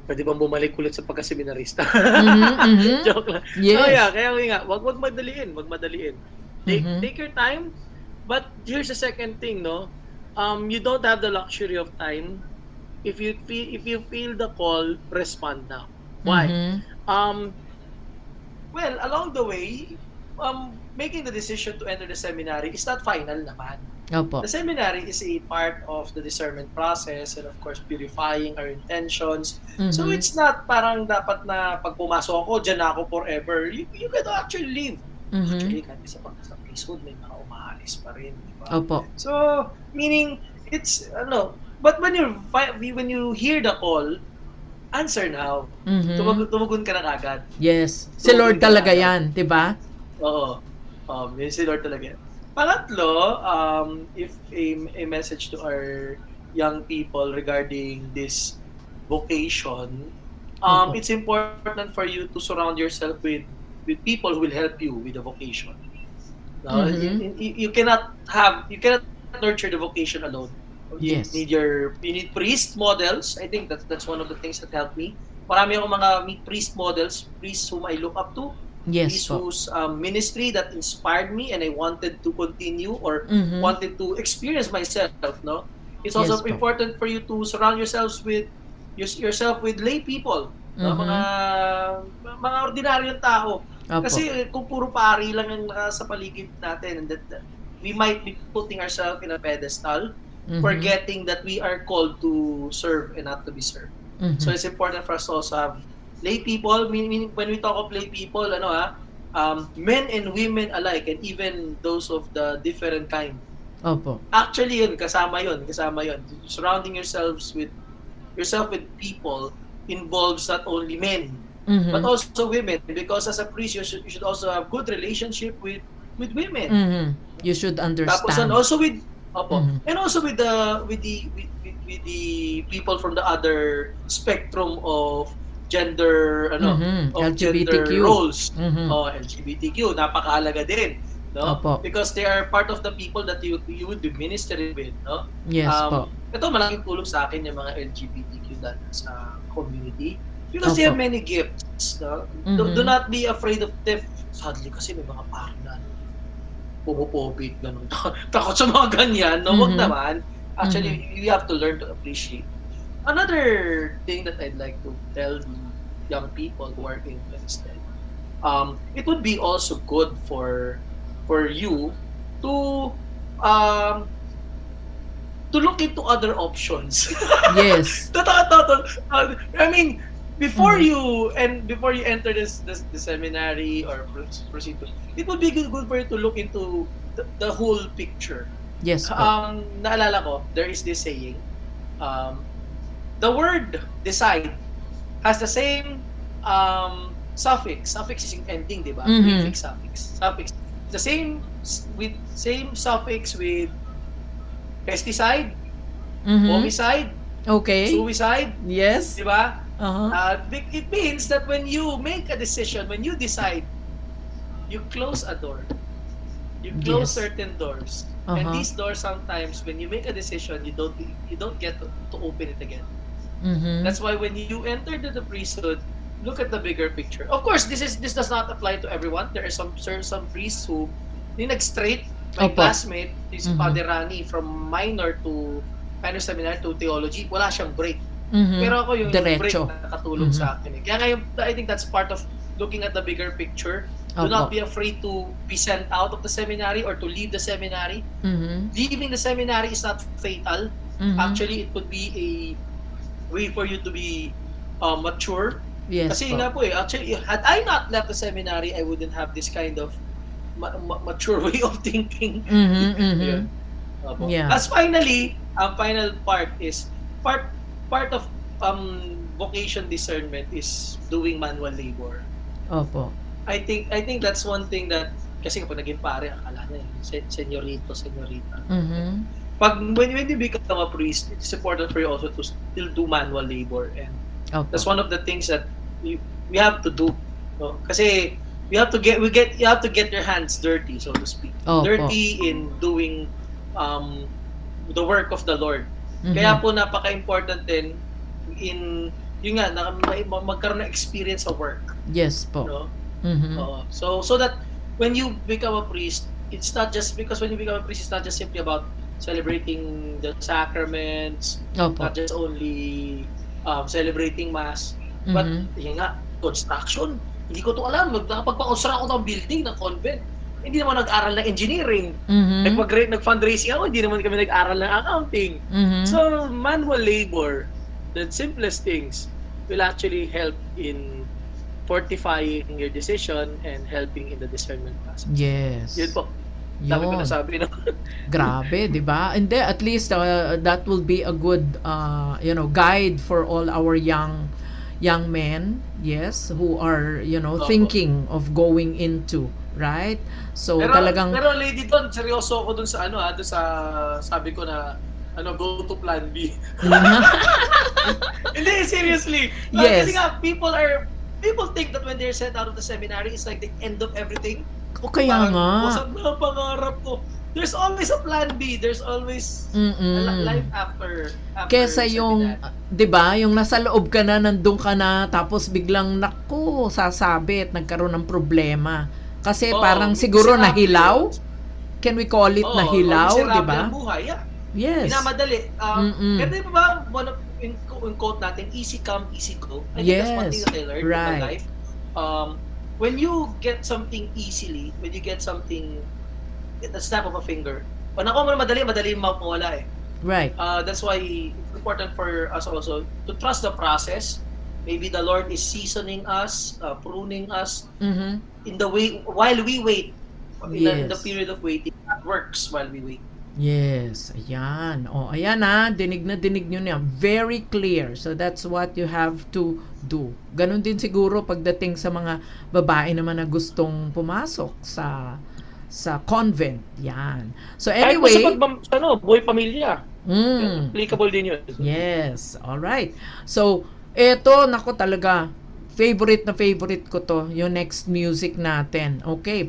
pwede bang bumalik ulit sa pagka-seminarista? Mhm. Joke lang. So Yes. yeah, kaya nga, wag madaliin, wag madaliin. Mhm. Take your time, but here's the second thing, no? You don't have the luxury of time. If you feel the call, respond now. Why? Mhm. Um, Well, along the way, making the decision to enter the seminary is not final naman. Opo. The seminary is a part of the discernment process and of course purifying our intentions. So Mhm. it's not parang dapat na pag pumasok ako, dyan na ako forever. You can actually leave. Mhm. Actually, kahit sa priesthood, may mga umaalis pa rin, di ba? Opo. So, meaning, it's, but when you hear the call, answer now. Mhm. Tumugon ka na kagad. Yes. Si Lord talaga yan, 'di ba? Oo. Yun si Lord talaga. Pangatlo, if a message to our young people regarding this vocation, Opo. it's important for you to surround yourself with people who will help you with the vocation. No? Mhm. You cannot nurture the vocation alone. Yes. You need priest models. I think that's one of the things that helped me. Marami akong mga priest models, priests whom I look up to, Yes priests po. whose ministry that inspired me and I wanted to continue or Mhm. wanted to experience myself, no? It's Yes also po. important for you to surround yourselves with yourself with lay people, no? Mhm. Mga ordinaryong tao. Opo. Kasi kung puro pari lang ang sa paligid natin, and that we might be putting ourselves in a pedestal, Mhm. forgetting that we are called to serve and not to be served. Mhm. So it's important for us to also have lay people. Meaning when we talk of lay people, men and women alike, and even those of the different kind. Opo. Actually, kasama yun. Surrounding yourself with people involves not only men, but Mhm. also women. Because as a priest, you should also have good relationship with women. Mhm. You should Tapos understand. also with and also with the people from the other spectrum of gender Mhm. of LGBTQ. gender roles. Mhm. LGBTQ napakahalaga din, no? Opo. Because they are part of the people that you would be ministering with, no? Yes po. Ito malaking tulong sa akin yung mga LGBTQ dahil sa community because they Opo. have many gifts, no? Mhm. Do not be afraid of them. Sadly kasi may mga pari na pumupobit, ganun. Takot sa mga ganyan, no? Wag Mhm. naman. Actually, you have to learn to appreciate. Another thing that I'd like to tell the young people who are interested, it would be also good for you to um, look into other options. Yes. Totoo. I mean, before Mhm. before you enter the seminary or proceed to, it would be good for you to look into the whole picture. Yes po. Naalala ko, there is this saying, the word decide has the same suffix. Suffix is yung ending, di ba? Mhm. Prefix, suffix. The same suffix with pesticide, Mhm. homicide, Okay. suicide, Yes. di ba? Uh-huh. It means that when you make a decision, when you decide, you close a door. You close Yes. certain doors. And Uh-huh. these doors sometimes when you make a decision, you don't get to open it again. Mhm. That's why when you enter the priesthood, look at the bigger picture. Of course, this does not apply to everyone. There are some priests who nag-straight. My Opo. classmate, this Mhm. Father Rani, from minor to minor seminary to theology, wala siyang break. Mhm. Pero ako yung break Diretso. na nakatulong Mhm. sa akin. Kaya ngayon, I think that's part of looking at the bigger picture. Do Opo. not be afraid to be sent out of the seminary or to leave the seminary. Mhm. Leaving the seminary is not fatal. Mhm. Actually, it could be a way for you to be mature. Yes Kasi po. nga po actually, had I not left the seminary, I wouldn't have this kind of mature way of thinking. Mhm. Mhm. Ayun. Opo. Yeah. As finally, ang final part is part of vocation discernment is doing manual labor. Opo. I think that's one thing that kasi kapag naging pare, akala niya senyorita. Mhm. When you become a priest, it's important for you also to still do manual labor, and Opo. that's one of the things that we have to do. No? Kasi you have to get your hands dirty, so to speak. Opo. Dirty in doing the work of the Lord. Mhm. Kaya po napaka-important din in yun nga, magkaroon ng experience sa work. Yes po. No? Mhm. So that when you become a priest, it's not just because when you become a priest, it's not just simply about celebrating the sacraments, Opo. not just only celebrating mass, but Mhm. yun nga, construction. Hindi ko to alam. Nakapagpa-construct ako ng building ng convent. Hindi naman nag-aral ng engineering. Mhm. Nag-fundraising ako, hindi naman kami nag-aral ng accounting. Mhm. So, manual labor, the simplest things, will actually help in fortifying your decision and helping in the discernment process. Yes. Yun po. Dami ko Yun. nasabi. No? Grabe, 'di ba? Hindi, at least that will be a good guide for all our young men, yes, who are, Opo. thinking of going into, right? So talagang Pero Lady Don, seryoso ako dun sa dun sa sabi ko na go to plan B. Hindi, seriously. Yes. Kasi nga, people think that when they're sent out of the seminary, it's like the end of everything. O kaya Parang, nga. wasag na ang pangarap ko. There's always a plan B. There's always a life after Kesa yung, seminary. 'di ba, yung nasa loob ka na, nandun ka na, tapos biglang naku, sasabit, nagkaroon ng problema. Kasi Oo, parang siguro miserable nahilaw. yun. Can we call it Oo, nahilaw, miserable 'di ba? ang buhay, yeah. Yes. Minamadali. Mm-mm. Pero di ba, in quote natin, easy come, easy go. I think that's one Yes, thing that I learned in right. my life. When you get something easily, when you get something at the snap of a finger, pag nakuha mo na madali mawala eh. Right. That's why it's important for us also to trust the process. Maybe the Lord is seasoning us, pruning us Mhm. in the way while we wait. In the Yes. period of waiting, that works while we wait. Yes, ayan. O, ayan dinig na dinig nyo na. Very clear. So that's what you have to do. Ganon din siguro pagdating sa mga babae naman na gustong pumasok sa convent. Yan. So anyway, Kahit po sa buhay pamilya. Applicable din yun. yes. All right. So eto, nako talaga, favorite ko to, yung next music natin. Okay,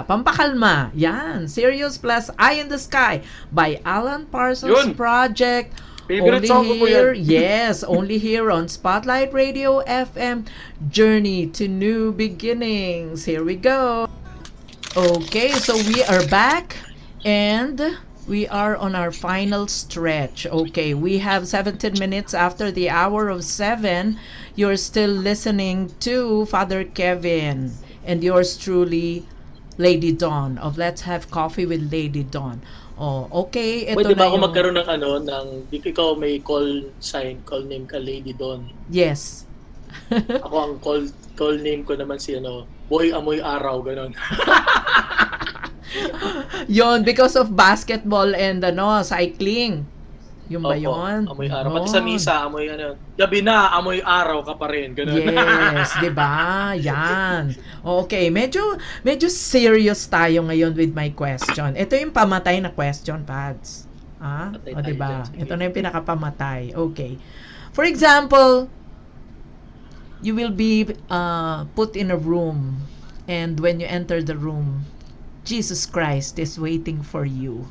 pampakalma. Yan, Serious Plus Eye in the Sky by Alan Parsons Yun. Project. Favorite song ko po yan. Yes, only here on Spotlight Radio FM, Journey to New Beginnings. Here we go. Okay, so we are back and we are on our final stretch. Okay, we have 17 minutes after the hour of 7. You're still listening to Father Kevin and yours truly, Lady Dawn of Let's Have Coffee with Lady Dawn. Oh, okay, ito Pwede na ba ako yung... magkaroon ng ikaw may call name ka Lady Dawn. Yes. Ako ang call name ko naman si Boy Amoy Araw, ganon. Yon, because of basketball and cycling. Yung ba Opo, yun? Amoy Araw. Pati Yun. sa misa, amoy gabi na, amoy araw ka pa rin, ganon. Yes, 'di ba? Yan. Okay, medyo serious tayo ngayon with my question. Ito yung pamatay na question, Pads. Patay O, 'di ba? tayo dyan, sige. Ito na yung pinakapamatay. Okay. For example, you will be put in a room, and when you enter the room, Jesus Christ is waiting for you.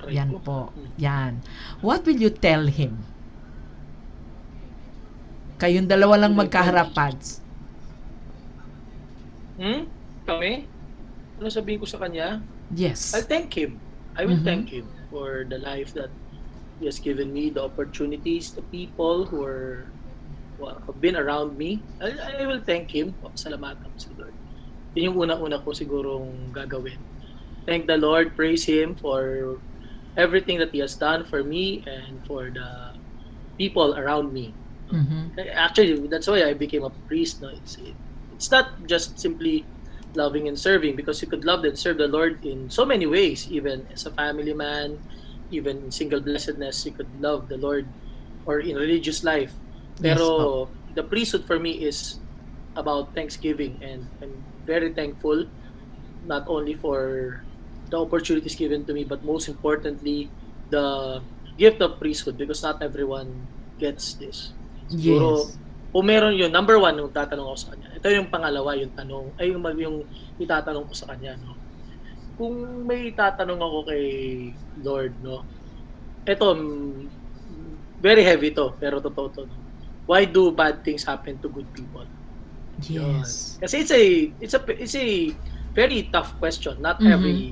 Aray Yan ko. po. Yan. What will you tell him? Kayong dalawa lang magkaharap, Pads. Kami? Ano sabihin ko sa kanya? Yes. I'll thank him. I will Mhm. thank him for the life that he has given me, the opportunities, the people who have been around me. I will thank him. Salamatan ko sa Lord. Yun yung unang-una ko sigurong gagawin. Thank the Lord, praise Him for everything that He has done for me and for the people around me. Mhm. Actually, that's why I became a priest. No? It's not just simply loving and serving, because you could love and serve the Lord in so many ways. Even as a family man, even in single blessedness, you could love the Lord, or in religious life. Yes, Pero the priesthood for me is about thanksgiving, and I'm very thankful not only for the opportunities given to me, but most importantly, the gift of priesthood, because not everyone gets this. Siguro, Yes. kung meron yun, number one, yung tatanong ako sa kanya. Ito yung pangalawa, yung itatanong ko sa kanya, no? Kung may itatanong ako kay Lord, no? Ito, very heavy to, pero totoo to. Why do bad things happen to good people? Yun. Yes. Kasi it's a very tough question. Not Mhm. every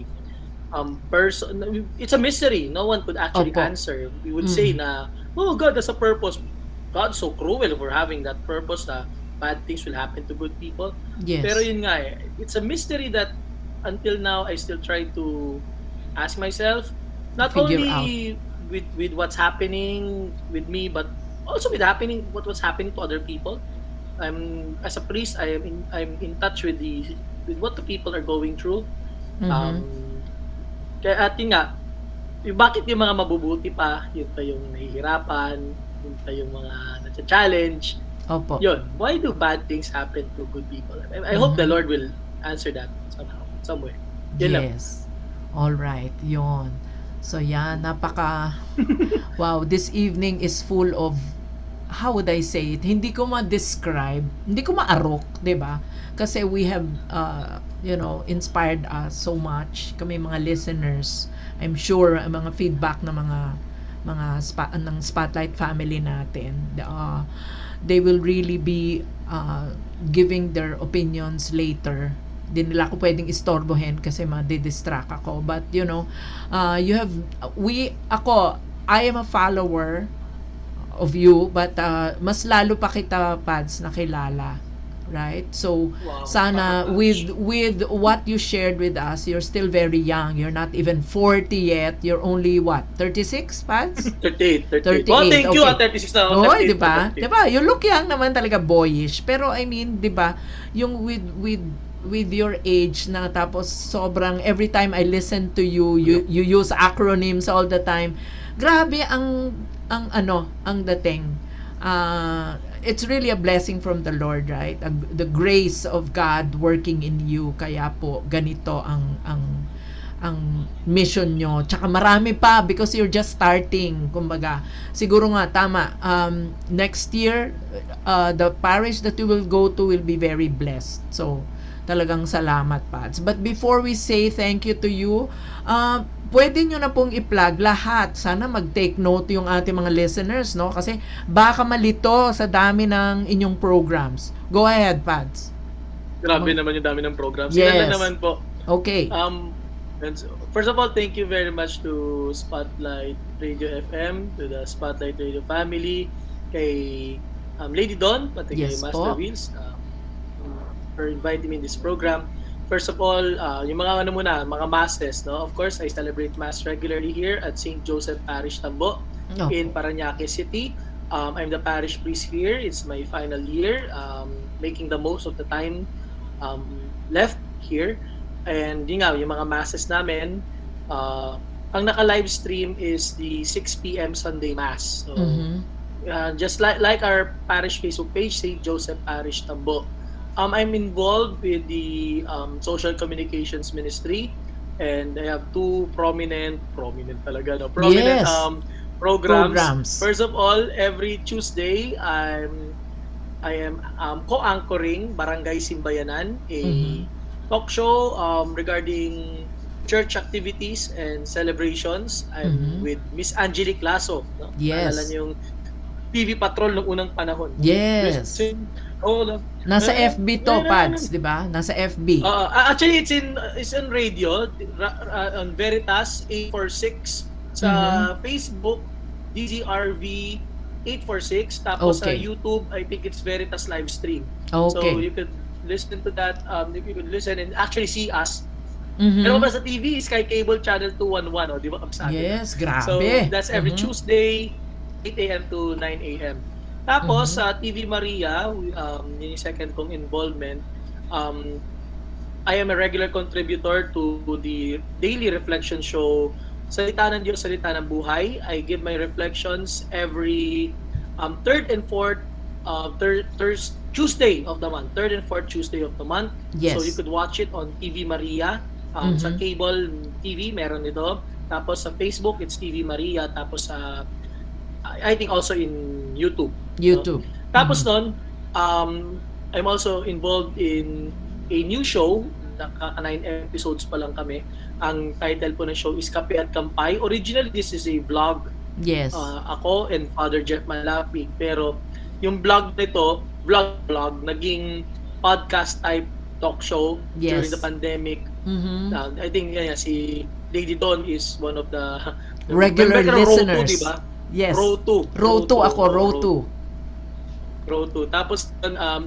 person, it's a mystery. No one could actually Opo. answer. We would say Mhm. na, oh, God has a purpose. God's so cruel for having that purpose na bad things will happen to good people. Yes. Pero yun nga it's a mystery that until now I still try to ask myself, not Figure only with what's happening with me, but also with what's happening to other people. As a priest, I'm in touch with what the people are going through. Um, Mhm. Kaya at yun nga, bakit yung mga mabubuti pa, yun pa yung nahihirapan, yun pa yung mga nasa-challenge. Opo. Yun, why do bad things happen to good people? I hope the Mhm. Lord will answer that somehow, somewhere. Yun lang. Yes. All right. Yon. So yan, wow, this evening is full of, how would I say it? Hindi ko ma-describe, hindi ko ma-arok, 'di ba? Kasi we have inspired us so much. Kami mga listeners, I'm sure ang mga feedback ng ng Spotlight family natin, they will really be giving their opinions later. Di nila ako pwedeng istorbohin kasi ma-distract ako. But I am a follower of you, but mas lalo pa kita, Pads, nakilala. Right? So, Wow. sana with what you shared with us, you're still very young. You're not even 40 yet. You're only what? 36, Pads? 38. 38, Oh, thank you. okay. 36 na ako. Oo, 38, di ba? 38. Di ba? You look young naman talaga, boyish. Pero I mean, di ba, yung with your age na tapos sobrang every time I listen to you, you use acronyms all the time. Grabe ang dating. It's really a blessing from the Lord, right? The grace of God working in you. Kaya po ganito ang mission nyo. Tsaka marami pa because you're just starting. Kumbaga, siguro nga, tama. Next year, the parish that you will go to will be very blessed. So, talagang salamat, Pads. But before we say thank you to you, pwede nyo na pong i-plug lahat. Sana mag-take note yung ating mga listeners, no? Kasi baka malito sa dami ng inyong programs. Go ahead, Pads. Grabe naman yung dami ng programs. Yes. Ilan na naman po. Okay. And so, first of all, thank you very much to Spotlight Radio FM, to the Spotlight Radio family, kay Lady Dawn, pati kay Yes Master po. Wheels, for inviting me in this program. First of all, yung mga mga masses, no? Of course, I celebrate Mass regularly here at St. Joseph Parish Tambo No. in Parañaque City. I'm the parish priest here. It's my final year, making the most of the time left here. And yun nga, yung mga masses namin, ang naka-live stream is the 6 p.m. Sunday Mass. So, Mhm. just like our parish Facebook page, St. Joseph Parish Tambo. I'm involved with the social communications ministry, and I have two prominent talaga, no? Prominent Yes. programs. First of all, every Tuesday, I am co-anchoring Barangay Simbayanan, a Mhm. talk show regarding church activities and celebrations. I'm Mhm. with Miss Angelique Lasso. No? Yes. Naalala niyo yung TV Patrol nung unang panahon. Yes. Nasa Eh, FB to, eh, Pads, di ba? Nasa FB. Actually, it's in radio, on Veritas 846, sa Facebook, DZRV 846, tapos sa Okay. YouTube, I think it's Veritas live stream. So Okay. you could listen to that, you could listen and actually see us. Mhm. Pero pa sa TV, Sky Cable Channel 211, di ba? Yes, So grabe. that's every Mhm. Tuesday, 8 a.m. to 9 a.m. Tapos sa TV Maria, yun yung second kong involvement, I am a regular contributor to the daily reflection show, Salita ng Diyos, Salita ng Buhay. I give my reflections every third and fourth Tuesday of the month. Third and fourth Tuesday of the month. Yes. So you could watch it on TV Maria. Sa cable TV, meron ito. Tapos sa Facebook, it's TV Maria. Tapos sa I think also in YouTube. YouTube. Tapos nun, I'm also involved in a new show. Naka-9 episodes pa lang kami. Ang title po ng show is Kape at Kampay. Originally, this is a vlog Yes. Ako and Father Jeff Malapig. Pero yung vlog nito, vlog, naging podcast type talk show during Yes. the pandemic. Mhm. I think si Lady Dawn is one of the Regular Remember Row 2, listeners. di ba? Yes. Row 2. Row 2 ako, row 2. Row 2. Tapos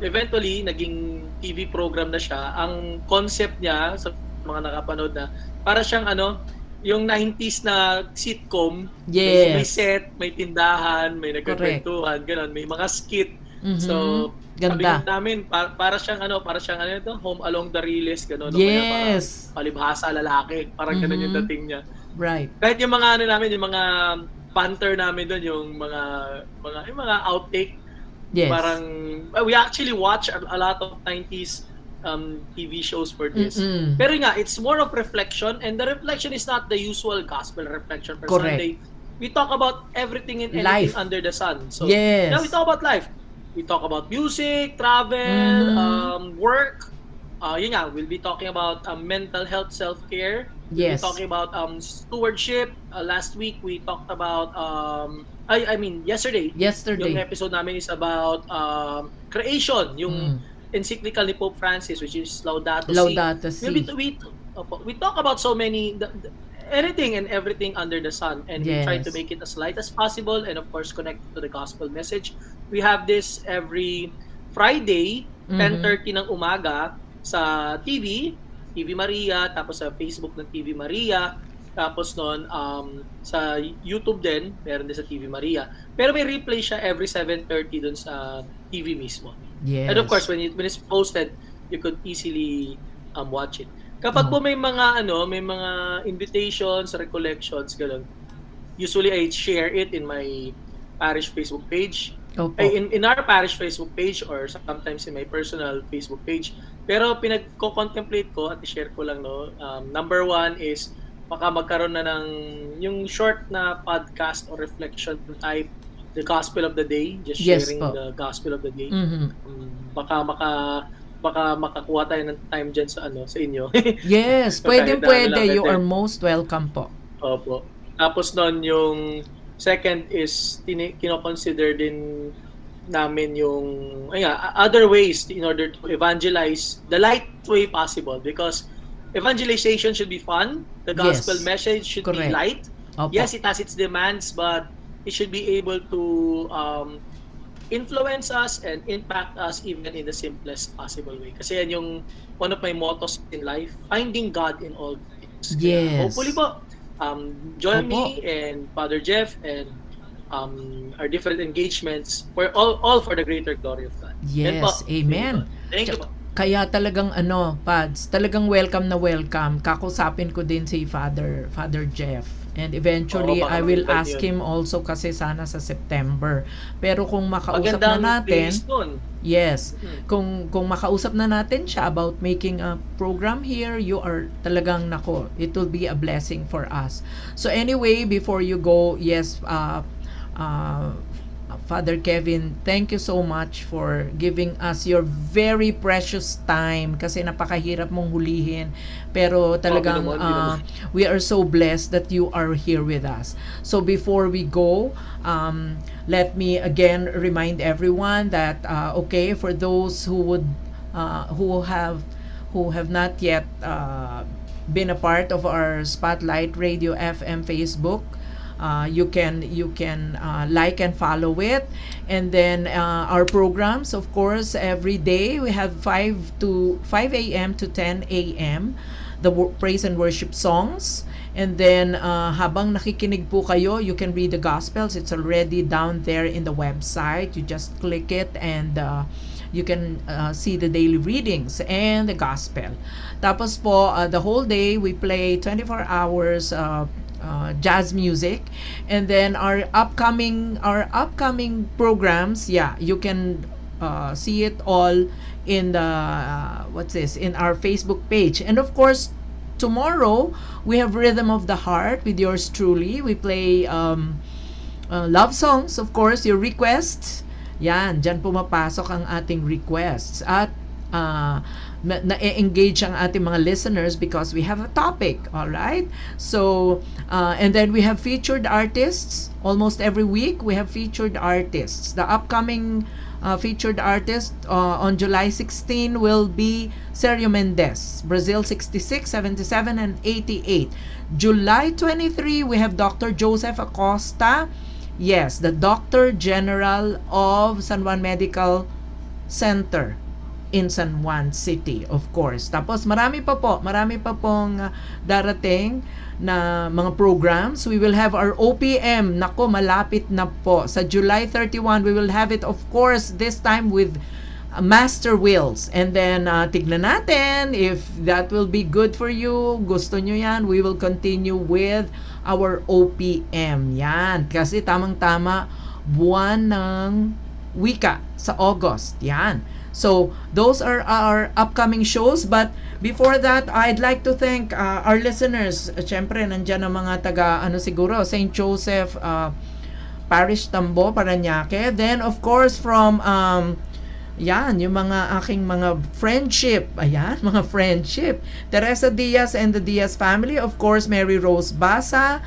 eventually naging TV program na siya. Ang concept niya sa mga nakapanood na para siyang yung 90s na sitcom. May Yes. set, may tindahan, may nagkakwentuhan, ganun, may mga skit. Mhm. So sabi Ganda. namin para siyang ito, Home Along the Realist, ganun. O kaya parang Yes. palibhasa lalaki, parang ganun yung Mhm. dating niya. Right. Kahit yung mga namin, yung mga banter namin doon, yung mga outtake, Yes. parang we actually watch a lot of 90s TV shows for this. Mm-mm. Pero nga, it's more of reflection, and the reflection is not the usual gospel reflection per Correct. Sunday. We talk about everything and Life. anything under the sun. So Yes. yeah, we talk about life. We talk about music, travel, Mhm. work. Yun nga, we'll be talking about mental health, self-care. We'll Yes. be talking about stewardship. Last week we talked about yesterday yung Yesterday. episode namin is about creation, yung Mm. encyclical ni Pope Francis, which is Laudato Si. Laudato Si. We talk about so many anything and everything under the sun, and we try Yes. to make it as light as possible, and of course connect to the gospel message. We have this every Friday, Mhm. 10:30 ng umaga sa TV Maria, tapos sa Facebook ng TV Maria, tapos noon sa YouTube din, meron din sa TV Maria. Pero may replay siya every 7:30 dun sa TV mismo. Yes. And of course, when it's posted, you could easily watch it. Kapag po may mga invitations, recollections, ganun. Usually I share it in my parish Facebook page. Opo. In our parish Facebook page, or sometimes in my personal Facebook page. Pero pinagko-contemplate ko at i-share ko lang, number one is baka magkaroon na ng yung short na podcast or reflection type, the gospel of the day, just Yes sharing po. the gospel of the day. Mhm. Baka makakuha tayo ng time dyan sa inyo. Yes, Kahit na pwede. lang You natin. are most welcome po. Opo. Tapos noon yung second is kino-consider din namin yung other ways in order to evangelize the light way possible, because evangelization should be fun. The gospel Yes. message should be Correct. light. Opo. Yes, it has its demands, but it should be able to influence us and impact us even in the simplest possible way. Kasi yan yung one of my mottos in life, finding God in all things. Kaya Yes. hopefully po, join Opo. me and Father Jeff and our different engagements for all for the greater glory of God. Yan po. Yes, amen. Thank you po. Kaya talagang Pads, talagang welcome na welcome. Kakusapin ko din si Father Jeff. And eventually, Oo, baka I will mag-invite ask yun. him also kasi sana sa September. Pero kung makausap Magandang na natin, place nun. yes, Hmm. kung makausap na natin siya about making a program here, you are talagang it will be a blessing for us. So anyway, before you go, yes, Father Kevin, thank you so much for giving us your very precious time kasi napakahirap mong hulihin. Pero talagang Hindi naman. we are so blessed that you are here with us. So before we go, let me again remind everyone that for those who have not yet been a part of our Spotlight Radio FM Facebook, you can like and follow it, and then our programs, of course, every day we have 5 a.m. to 10 a.m. the praise and worship songs, and then habang nakikinig po kayo, you can read the gospels. It's already down there in the website. You just click it and you can see the daily readings and the gospel. Tapos po, the whole day we play 24 hours jazz music, and then our upcoming programs, you can see it all in the in our Facebook page. And of course, tomorrow we have Rhythm of the Heart with yours truly. We play love songs, of course, your requests. Yan, dyan pumapasok ang ating requests. At na-engage ang ating mga listeners because we have a topic, all right? So, and then we have featured artists. Almost every week, we have featured artists. The upcoming featured artist on July 16 will be Sergio Mendes, Brazil 66, 77, and 88. July 23, we have Dr. Joseph Acosta. Yes, the Doctor General of San Juan Medical Center in San Juan City, of course. Tapos marami pa pong darating na mga programs. We will have our OPM. Nako, malapit na po. Sa July 31, we will have it, of course, this time with Master Wheels. And then, tignan natin if that will be good for you. Gusto nyo yan, we will continue with our OPM. Yan. Kasi tamang-tama, buwan ng wika sa August. Yan. So, those are our upcoming shows. But before that, I'd like to thank our listeners. Siyempre, nandyan ang mga taga, siguro, St. Joseph Parish, Tambo, Parañaque. Then, of course, from, yan, yung mga aking mga friendship. Ayan, mga friendship. Teresa Diaz and the Diaz family. Of course, Mary Rose Basa.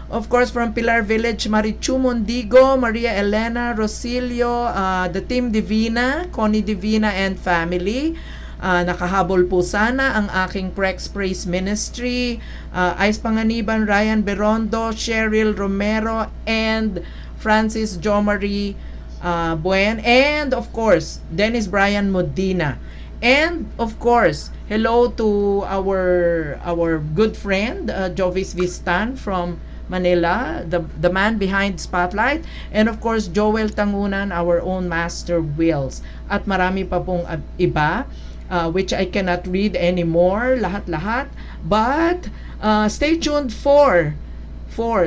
Of course, from Pilar Village, Marichu Mondigo, Maria Elena Rosilio, the Team Divina, Connie Divina and family. Nakahabol po sana ang aking Prex Praise Ministry, Ice Panganiban, Ryan Berondo, Cheryl Romero, and Francis Jomari Buen, and of course, Dennis Brian Modina. And of course, hello to our good friend, Jovis Vistan from Manila, the man behind Spotlight, and of course Joel Tangunan, our own Master Wheels, at marami pa pong iba which I cannot read anymore, lahat-lahat, but stay tuned for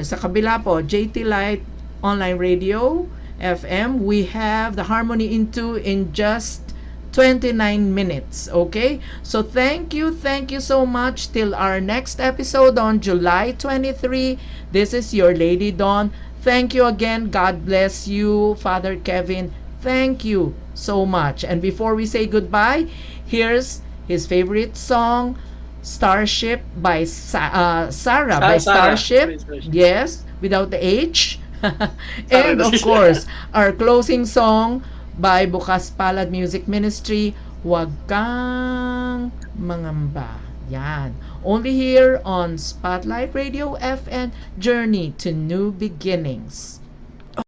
sa kabila po, JT Light Online Radio FM. We have the Harmony Into in just 29 minutes. Okay, so thank you so much. Till our next episode on July 23. This is your Lady Dawn. Thank you again. God bless you, Father Kevin. Thank you so much. And before we say goodbye, here's his favorite song, Starship by Sarah by Starship. Yes, without the H. And of course, our closing song by Bukas Palad Music Ministry, Huwag Kang Mangamba. Yan. Only here on Spotlight Radio FN, Journey to New Beginnings.